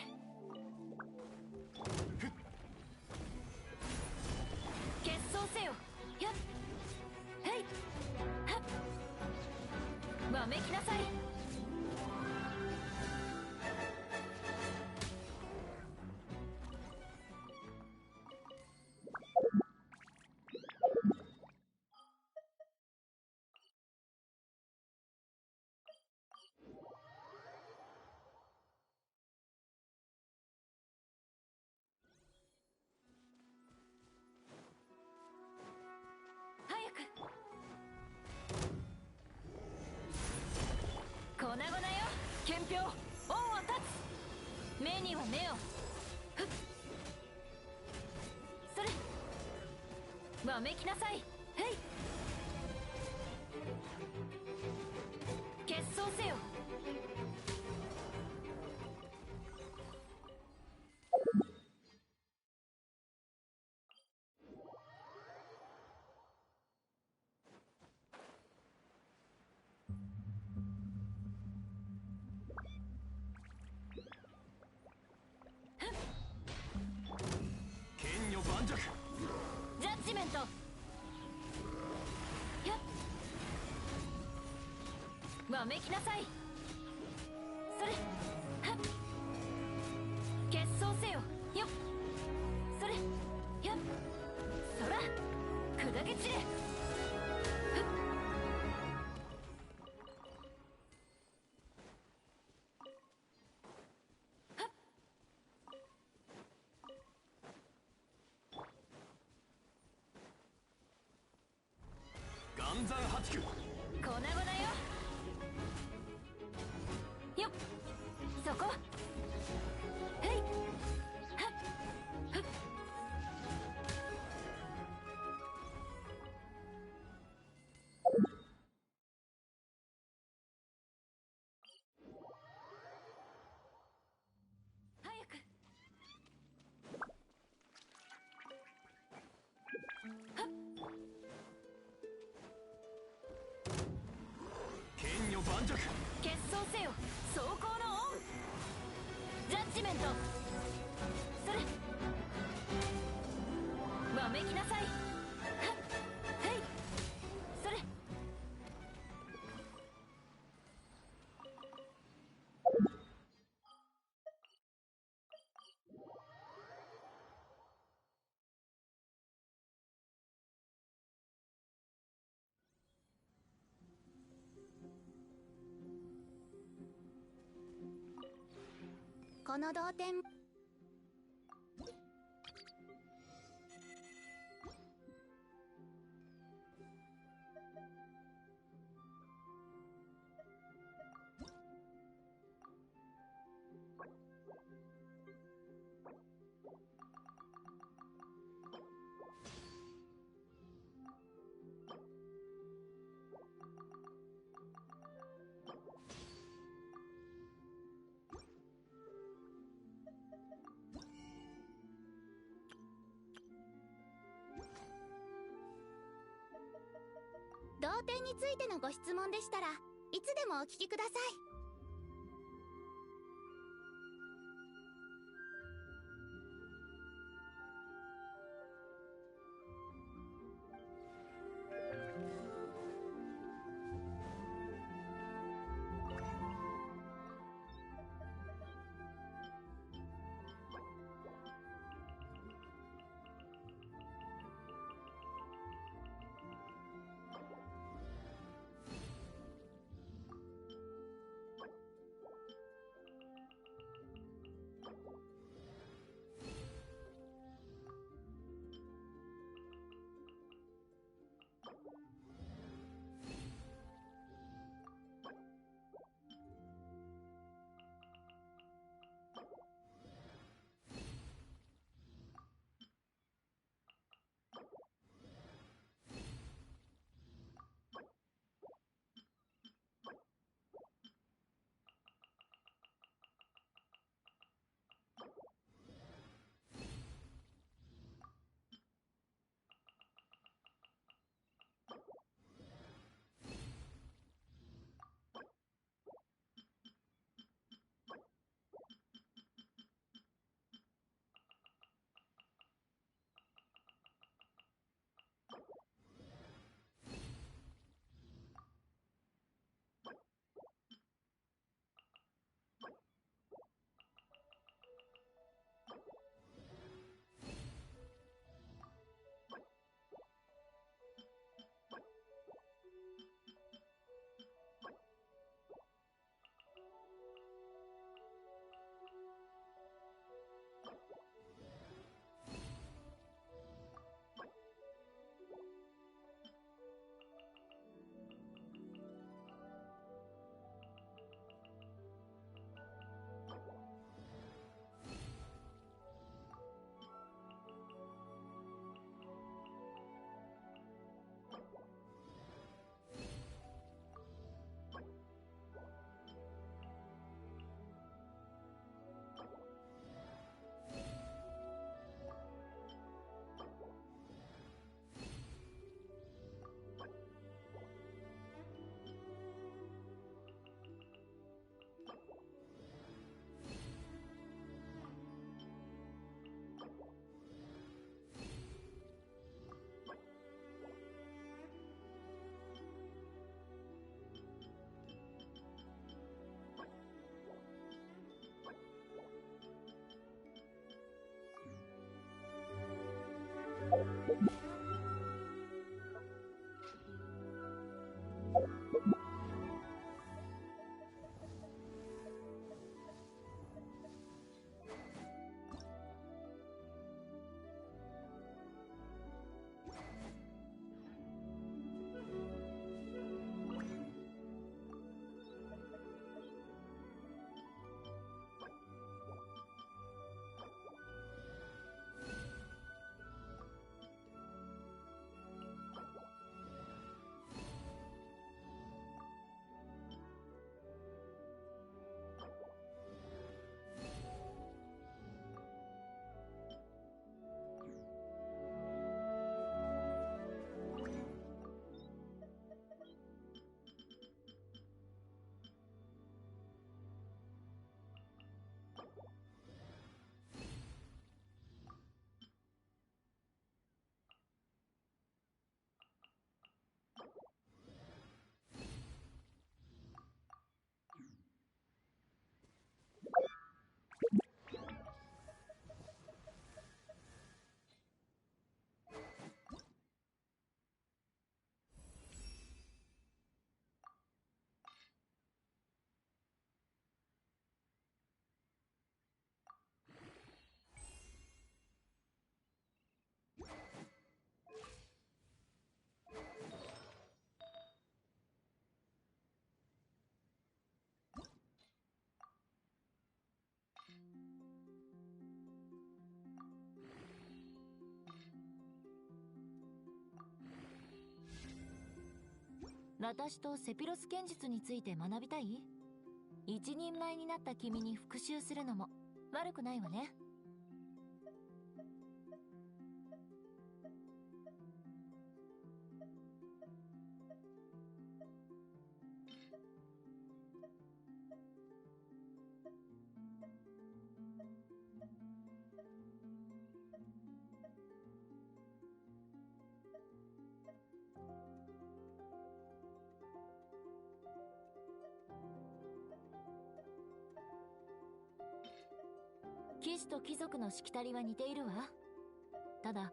決闘せよ。やっへいはっわめきなさい。早く。粉々よ憲兵、恩を断つ。目には目を。ふっそれ。わめきなさい。へい決闘せよ。剣女盤石。ジャッジメント。やっわめきなさい。それ。はっ決闘せよ。よっそれ。やっそら砕け散れ。ふっはっ岩山八九。粉々よ。よっそこ。へいはっふっ早く。はっ剣女盤石。決闘せよ。走行のオン。ジャッジメント。それ。わめきなさい。はっへいそれ。この同点同点についてのご質問でしたらいつでもお聞きください。私とセピロス剣術について学びたい？一人前になった君に復讐するのも悪くないわね。騎士と貴族のしきたりは似ているわ。ただ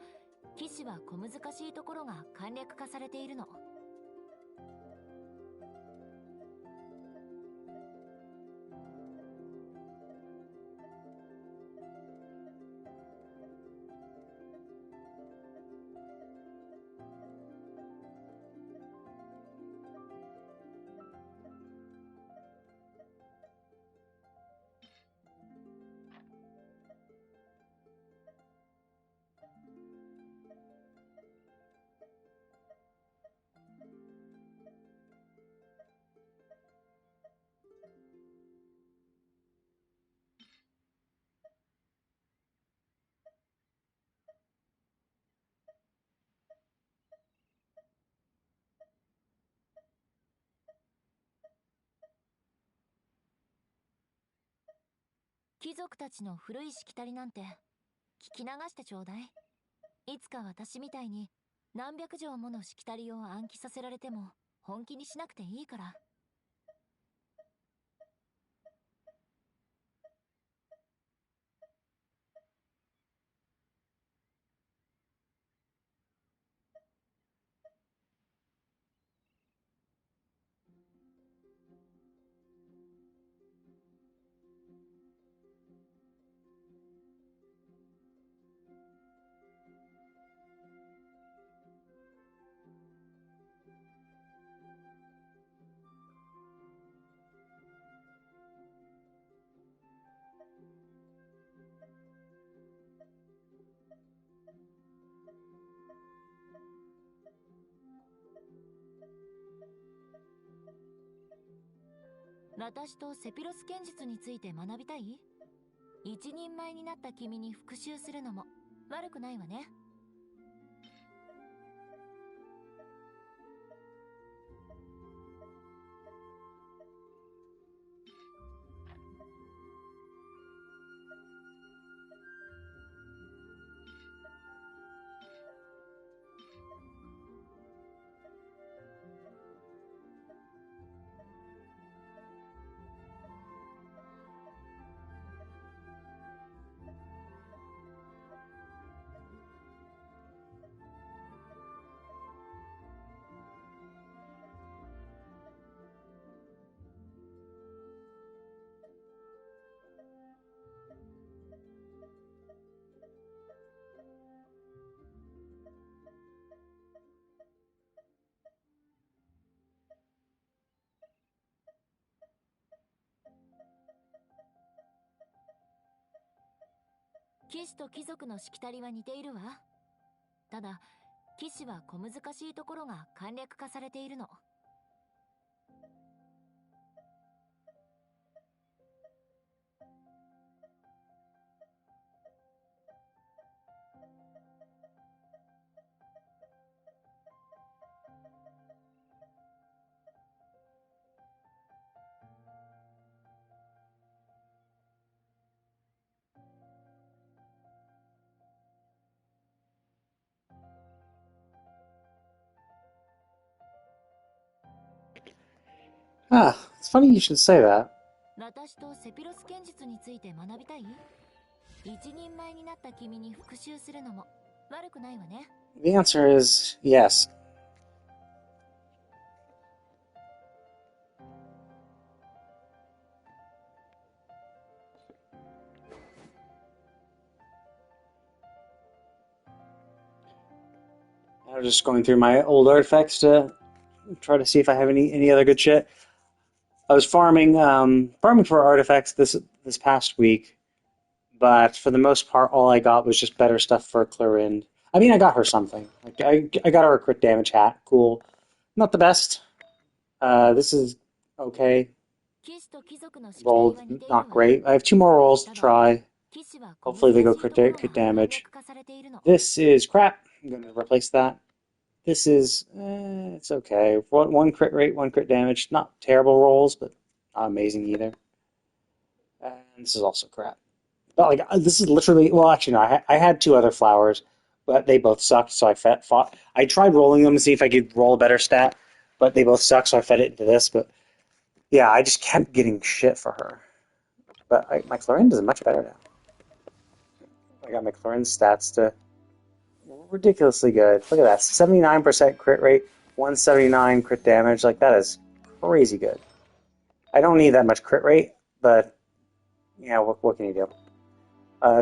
騎士は小難しいところが簡略化されているの。貴族たちの古いしきたりなんて聞き流してちょうだい。いつか私みたいに何百条ものしきたりを暗記させられても本気にしなくていいから。私とセピロス剣術について学びたい？一人前になった君に復讐するのも悪くないわね。騎士と貴族のしきたりは似ているわ。ただ騎士は小難しいところが簡略化されているの。Ah, it's funny you should say that. 私とセピロス剣術について学びたい？一人前になった君に復讐するのも悪くないわね。The answer is yes. I was just going through my old artifacts to try to see if I have any other good shit. I was farming for artifacts this past week, but for the most part, all I got was just better stuff for Clorind. I mean, I got her something. Like I got her a crit damage hat. Cool. Not the best, This is okay. Rolled not great. I have two more rolls to try. Hopefully they go crit damage. This is crap. I'm going to replace that. This is, it's okay. One crit rate, one crit damage. Not terrible rolls, but not amazing either. And this is also crap. But like this is literally, well, actually no. I had two other flowers, but they both sucked. So I fought. I tried rolling them to see if I could roll a better stat, but they both suck. So I fed it into this. But yeah, I just kept getting shit for her. But my Chlorine does much better now. I got my Chlorine stats to ridiculously good. Look at that, 79% crit rate, 179 crit damage. Like that is crazy good. I don't need that much crit rate, but yeah, what can you do?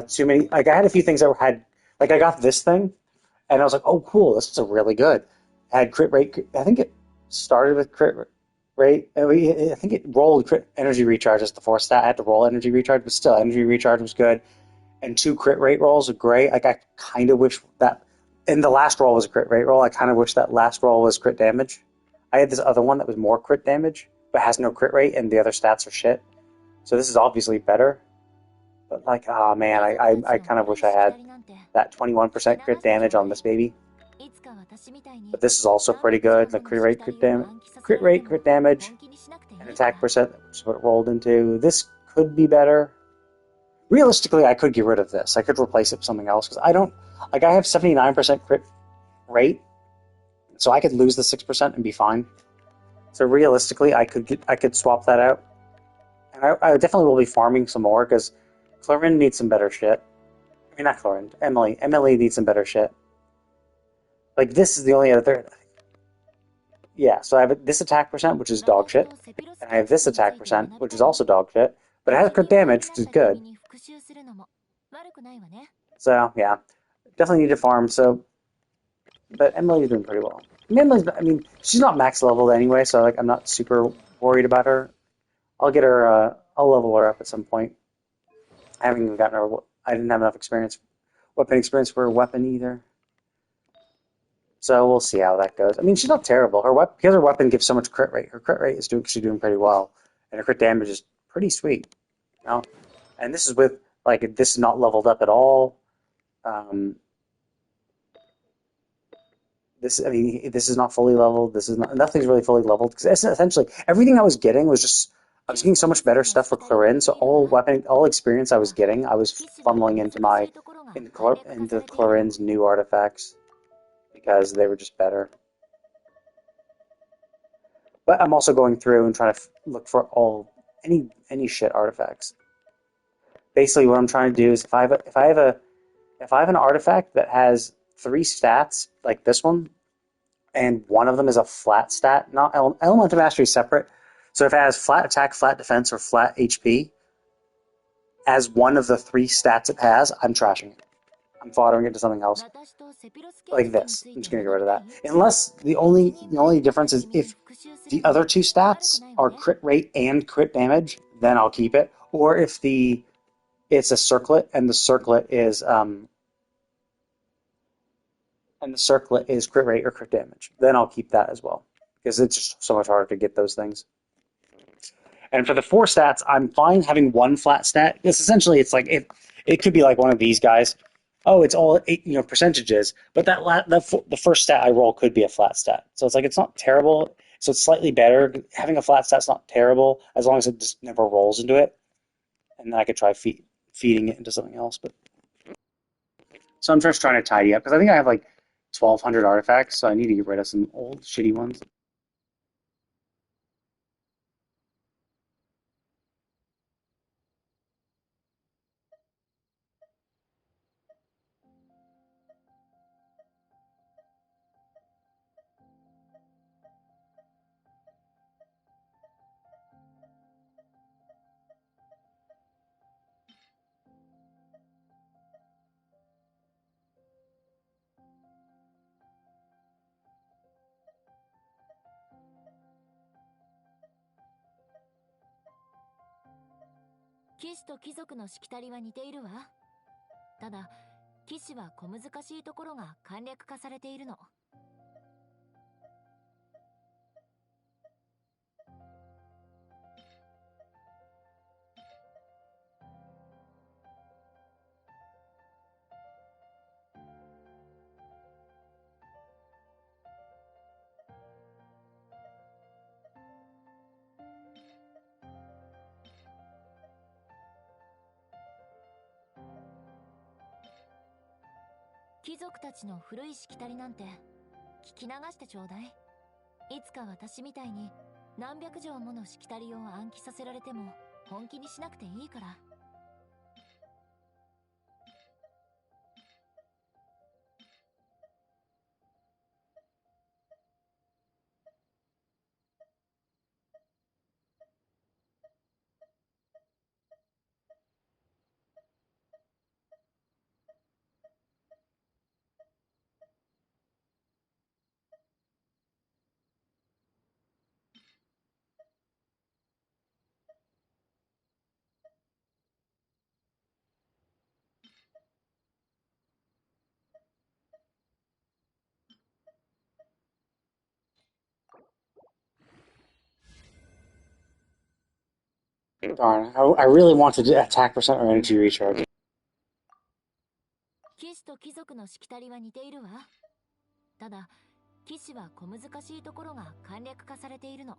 Too many. Like I had a few things that had, like I got this thing, and I was like, oh cool, this is a really good. Had crit rate. I think it started with crit rate. I think it rolled crit energy recharge as the fourth stat. I had to roll energy recharge, but still, energy recharge was good. And two crit rate rolls are great. Like I kind of wish that, and the last roll was a crit rate roll. I kind of wish that last roll was crit damage. I had this other one that was more crit damage, but has no crit rate, and the other stats are shit. So this is obviously better. But like, oh man, I kind of wish I had that 21% crit damage on this baby. But this is also pretty good. The crit rate, crit damage, and attack percent, which is what it rolled into. This could be better. Realistically, I could get rid of this. I could replace it with something else because I don't like. I have 79% crit rate, so I could lose the 6% and be fine. So realistically, I could swap that out, and I definitely will be farming some more because Chlorine needs some better shit. I mean, not Chlorine. Emily needs some better shit. Like this is the only other. Yeah, so I have this attack percent, which is dog shit, and I have this attack percent, which is also dog shit, but it has crit damage, which is good. So yeah, definitely need to farm. So, but Emily's doing pretty well. I mean, she's not max leveled anyway, so like I'm not super worried about her. I'll get her. I'll level her up at some point. I haven't even gotten her. I didn't have enough weapon experience for her weapon either. So we'll see how that goes. I mean, she's not terrible. Because her weapon gives so much crit rate. Her crit rate is she's doing pretty well, and her crit damage is pretty sweet. You know? And this is with like this is not leveled up at all. This is not fully leveled. Nothing's really fully leveled because essentially everything I was getting was just I was getting so much better stuff for Chlorine. So all experience I was getting, I was funneling into Chlorine's new artifacts because they were just better. But I'm also going through and trying to look for any shit artifacts. Basically, what I'm trying to do is if I have an artifact that has 3 stats like this one, and one of them is a flat stat, not Elemental Mastery is separate. So if it has flat attack, flat defense, or flat HP, as one of the 3 stats it has, I'm trashing it. I'm foddering it to something else. Like this. I'm just going to get rid of that. Unless the only difference is if the other 2 stats are crit rate and crit damage, then I'll keep it. Or if it's a circlet and the circlet is crit rate or crit damage, then I'll keep that as well. Because it's just so much harder to get those things. And for the 4 stats, I'm fine having one flat stat. Because essentially it's like it could be like one of these guys. Oh, it's all percentages, but the first stat I roll could be a flat stat. So it's like it's not terrible. So it's slightly better. Having a flat stat's not terrible as long as it just never rolls into it. And then I could try feeding it into something else. But so I'm just trying to tidy up because I think I have like 1,200 artifacts, so I need to get rid of some old shitty ones.騎士と貴族のしきたりは似ているわ。ただ、騎士は小難しいところが簡略化されているの。貴族たちの古いしきたりなんて聞き流してちょうだい。いつか私みたいに何百条ものしきたりを暗記させられても本気にしなくていいから。Darn, I really wanted to attack percent or energy recharge. 騎士と貴族のしきたりは似ているわ。ただ騎士は小難しいところが簡略化されているの。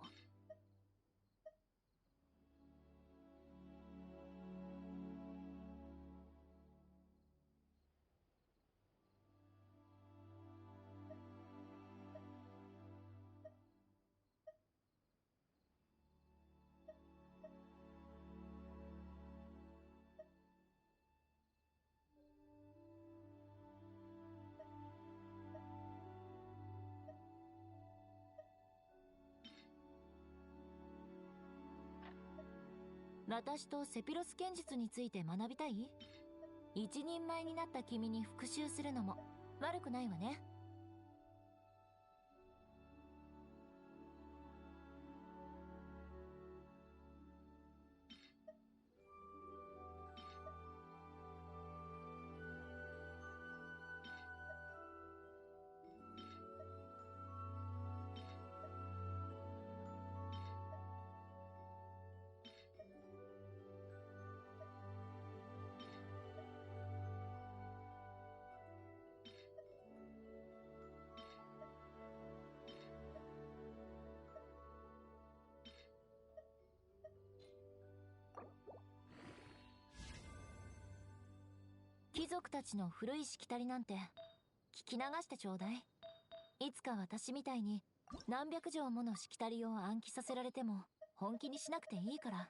私とセピロス剣術について学びたい？一人前になった君に復讐するのも悪くないわね。貴族たちの古いしきたりなんて聞き流してちょうだい。いつか私みたいに何百条ものしきたりを暗記させられても本気にしなくていいから。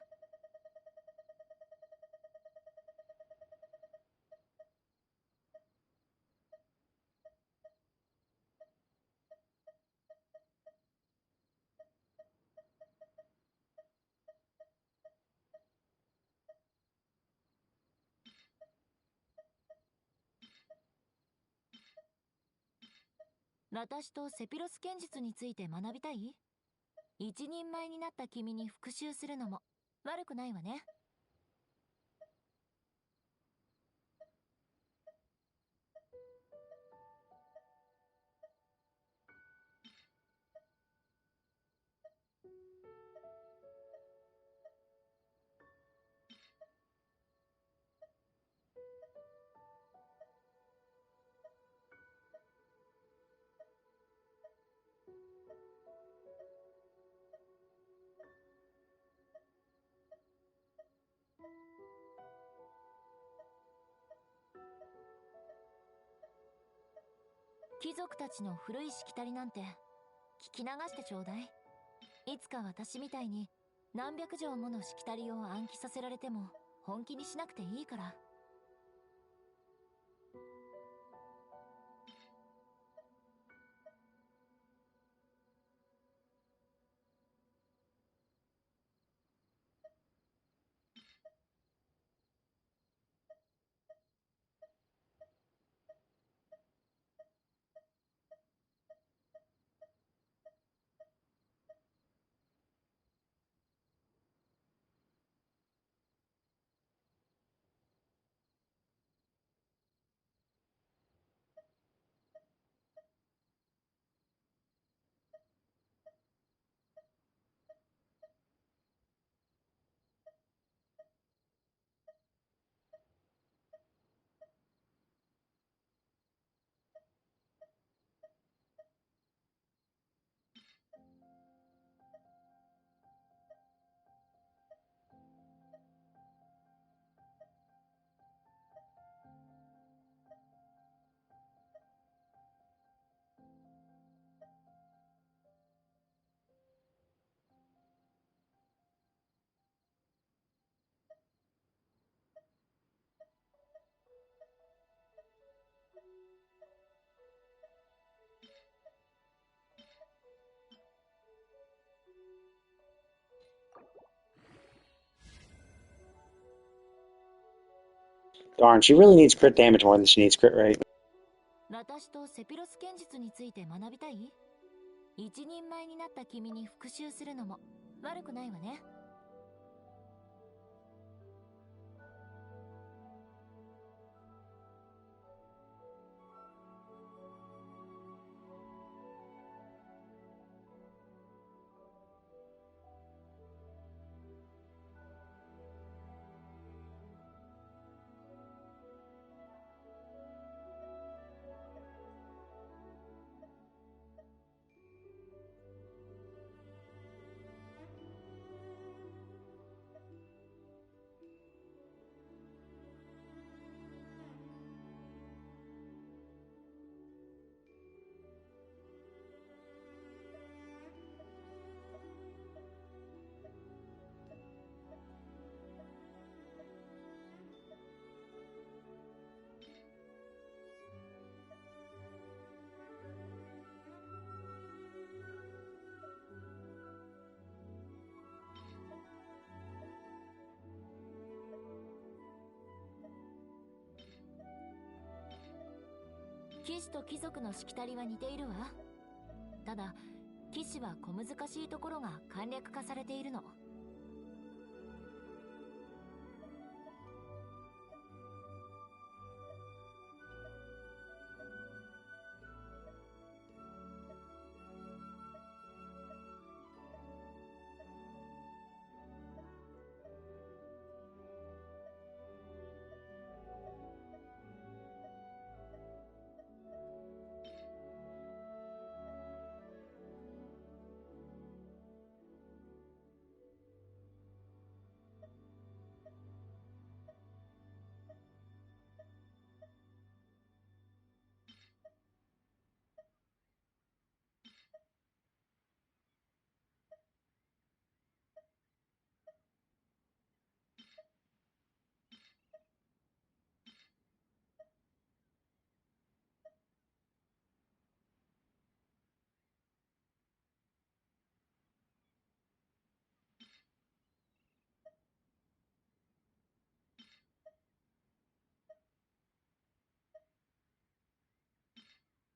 私とセピロス剣術について学びたい？一人前になった君に復讐するのも悪くないわね。貴族たちの古いしきたりなんて聞き流してちょうだい。いつか私みたいに何百条ものしきたりを暗記させられても本気にしなくていいから。Darn, she really needs crit damage more than she needs crit rate. 私とセピロス剣術について学びたい？一人前になった君に復讐するのも悪くないわね。騎士と貴族のしきたりは似ているわ。ただ騎士は小難しいところが簡略化されているの。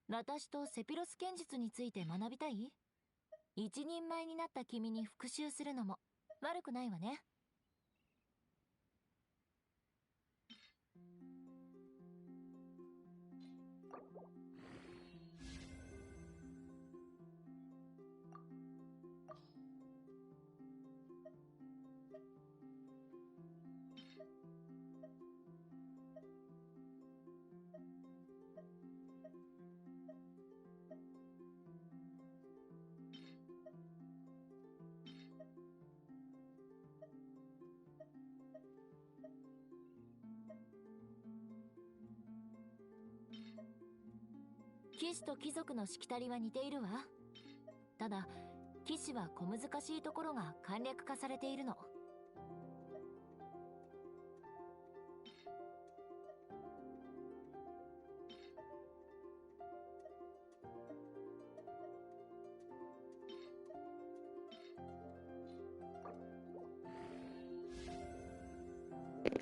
私とセピロス剣術について学びたい？一人前になった君に復讐するのも悪くないわね。騎士と貴族のしきたりは似ているわ。ただ騎士は小難しいところが簡略化されているの。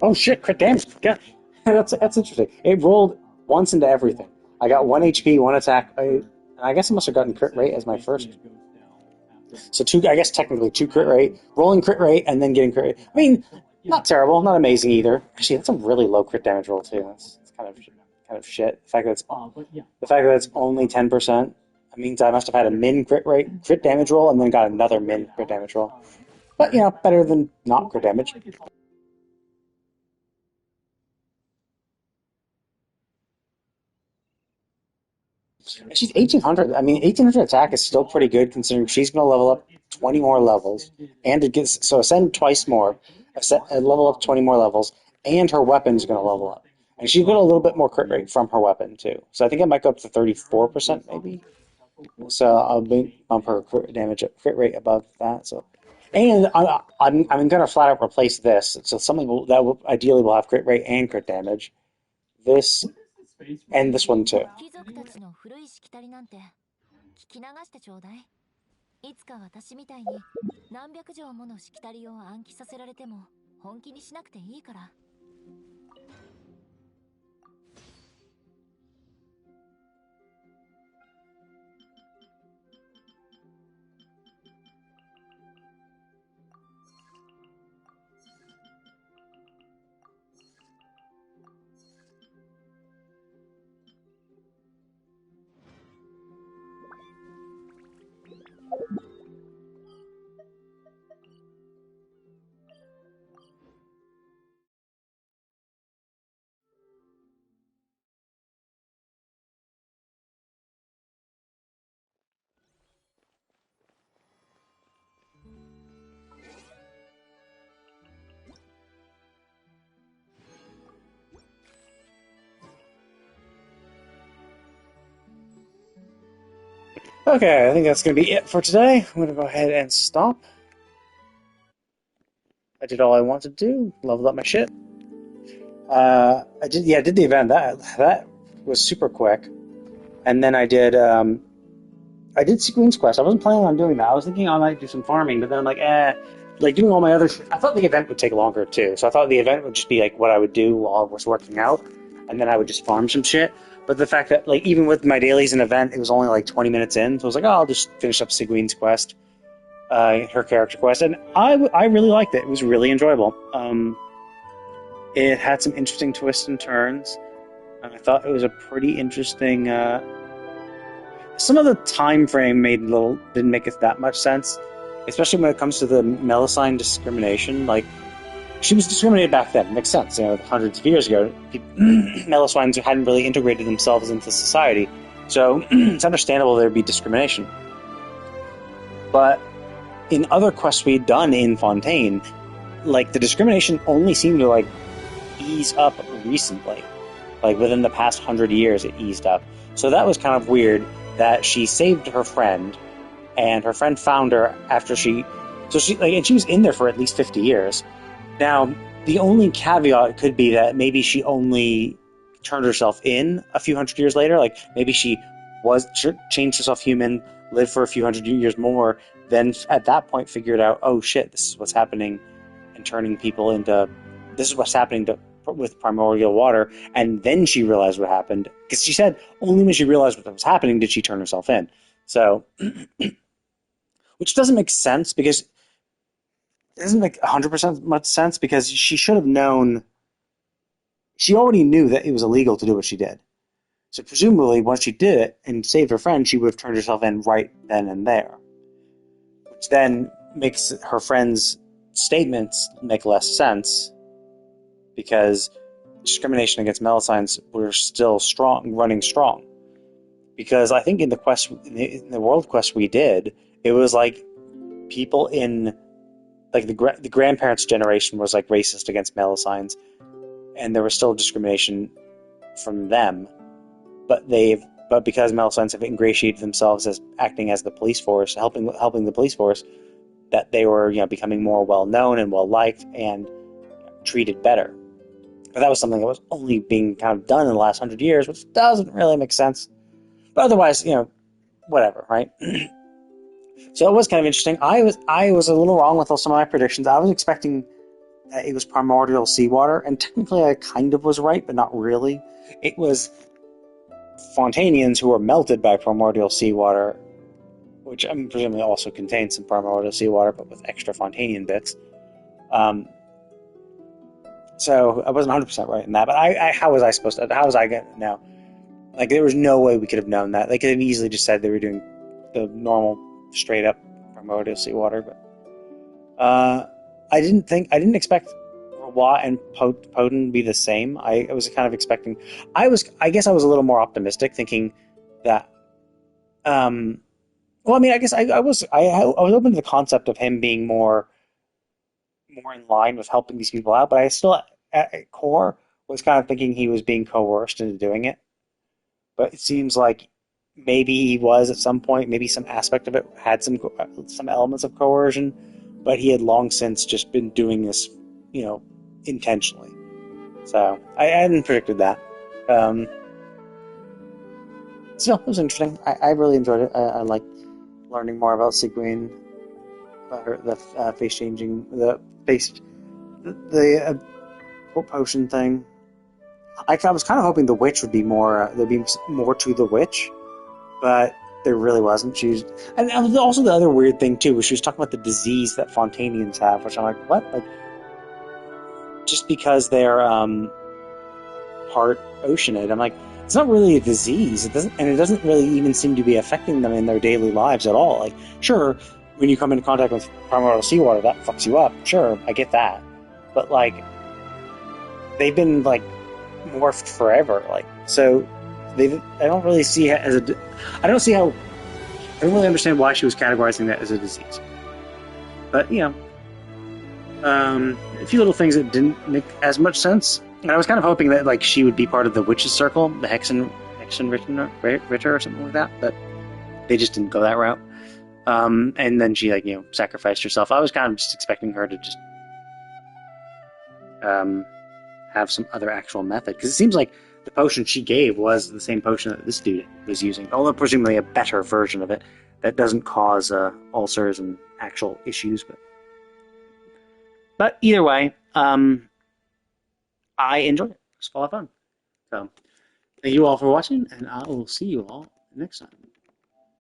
Oh shit, crit damage. Yeah. That's interesting. It rolled once into everything. I got 1 HP, 1 attack. I guess I must have gotten crit rate as my first. So I guess technically 2 crit rate, rolling crit rate, and then getting crit rate. I mean, not terrible, not amazing either. Actually, that's a really low crit damage roll too. That's kind of shit. The fact that it's only 10%. That means I must have had a min crit damage roll, and then got another min crit damage roll. But better than not crit damage. She's 1800. I mean, 1800 attack is still pretty good considering she's going to level up 20 more levels, and it gets ascend twice more, level up 20 more levels, and her weapon's going to level up, and she's got a little bit more crit rate from her weapon too. So I think it might go up to 34% maybe. So I'll bump her crit rate above that. So, and I'm going to flat out replace this. So something that will ideally will have crit rate and crit damage. This and this one too. 貴族たちの古いしきたりなんて聞き流してちょうだい。いつか私みたいに何百条ものしきたりを暗記させられても本気にしなくていいから。Okay, I think that's going to be it for today. I'm going to go ahead and stop. I did all I wanted to do. Leveled up my shit. I did the event. That was super quick. And then I did Sidewinne's quest. I wasn't planning on doing that. I was thinking I might do some farming, but then I'm like doing all my other shit. I thought the event would take longer too. So I thought the event would just be like what I would do while I was working out, and then I would just farm some shit. But the fact that, like, even with my dailies and event, it was only like 20 minutes in. So I was like, oh, I'll just finish up Sidewinne's quest, her character quest. And I really liked it. It was really enjoyable. It had some interesting twists and turns. I thought it was a pretty interesting... some of the time frame didn't make it that much sense. Especially when it comes to the Melusine discrimination. Like, she was discriminated back then. It makes sense. You know, hundreds of years ago, Melusines hadn't really integrated themselves into society. So it's understandable there'd be discrimination. But in other quests we'd done in Fontaine, like, the discrimination only seemed to, like, ease up recently. Like, within the past 100 years, it eased up. So that was kind of weird that she saved her friend, and her friend found her after and she was in there for at least 50 years. Now, the only caveat could be that maybe she only turned herself in a few hundred years later. Like, maybe she changed herself human, lived for a few hundred years more, then at that point figured out, oh shit, this is what's happening, and turning people into... This is what's happening with primordial water, and then she realized what happened. Because she said only when she realized what was happening did she turn herself in. So, which doesn't make sense, because it doesn't make 100% much sense, because she should have known... She already knew that it was illegal to do what she did. So presumably, once she did it and saved her friend, she would have turned herself in right then and there. Which then makes her friend's statements make less sense, because discrimination against Melusines were still running strong. Because I think in the world quest we did, it was like people in, like, the grandparents' generation was like racist against Melusines, and there was still discrimination from them. But because Melusines have ingratiated themselves as acting as the police force, helping the police force, that they were, you know, becoming more well known and well liked and treated better. But that was something that was only being kind of done in the last 100 years, which doesn't really make sense. But otherwise, you know, whatever, right? So it was kind of interesting. I was a little wrong with some of my predictions. I was expecting that it was primordial seawater, and technically I kind of was right, but not really. It was Fontanians who were melted by primordial seawater, which presumably also contains some primordial seawater, but with extra Fontanian bits. So I wasn't 100% right in that, but how was I going to know? Like, there was no way we could have known that. They could have easily just said they were doing the normal, straight-up primordial seawater, but I didn't expect Rawat and Poten to be the same. I was kind of expecting... I guess I was a little more optimistic, thinking that... well, I mean, I guess I was open to the concept of him being more in line with helping these people out, but I still, at core, was kind of thinking he was being coerced into doing it. But it seems like maybe he was at some point, maybe some aspect of it had some elements of coercion, but he had long since just been doing this, you know, intentionally. So, I hadn't predicted that. Still, it was interesting. I really enjoyed it. I liked learning more about Sidewinne, the face changing, the potion thing. I was kind of hoping the witch would be more, there'd be more to the witch, but there really wasn't. And also the other weird thing too was she was talking about the disease that Fontanians have, which I'm like, what? Like, just because they're part oceanid, I'm like, it's not really a disease. It doesn't really even seem to be affecting them in their daily lives at all. Like, sure, when you come into contact with primordial seawater, that fucks you up. Sure, I get that. But, like, they've been, like, morphed forever. Like, so I don't really see it as I don't really understand why she was categorizing that as a disease. But, you know, a few little things that didn't make as much sense. And I was kind of hoping that, like, she would be part of the witches' circle, the Hexen Ritter or something like that. But they just didn't go that route. And then she sacrificed herself. I was kind of just expecting her to just have some other actual method, because it seems like the potion she gave was the same potion that this dude was using, although presumably a better version of it that doesn't cause ulcers and actual issues. But either way, I enjoyed it. It was a lot of fun. So thank you all for watching, and I will see you all next time.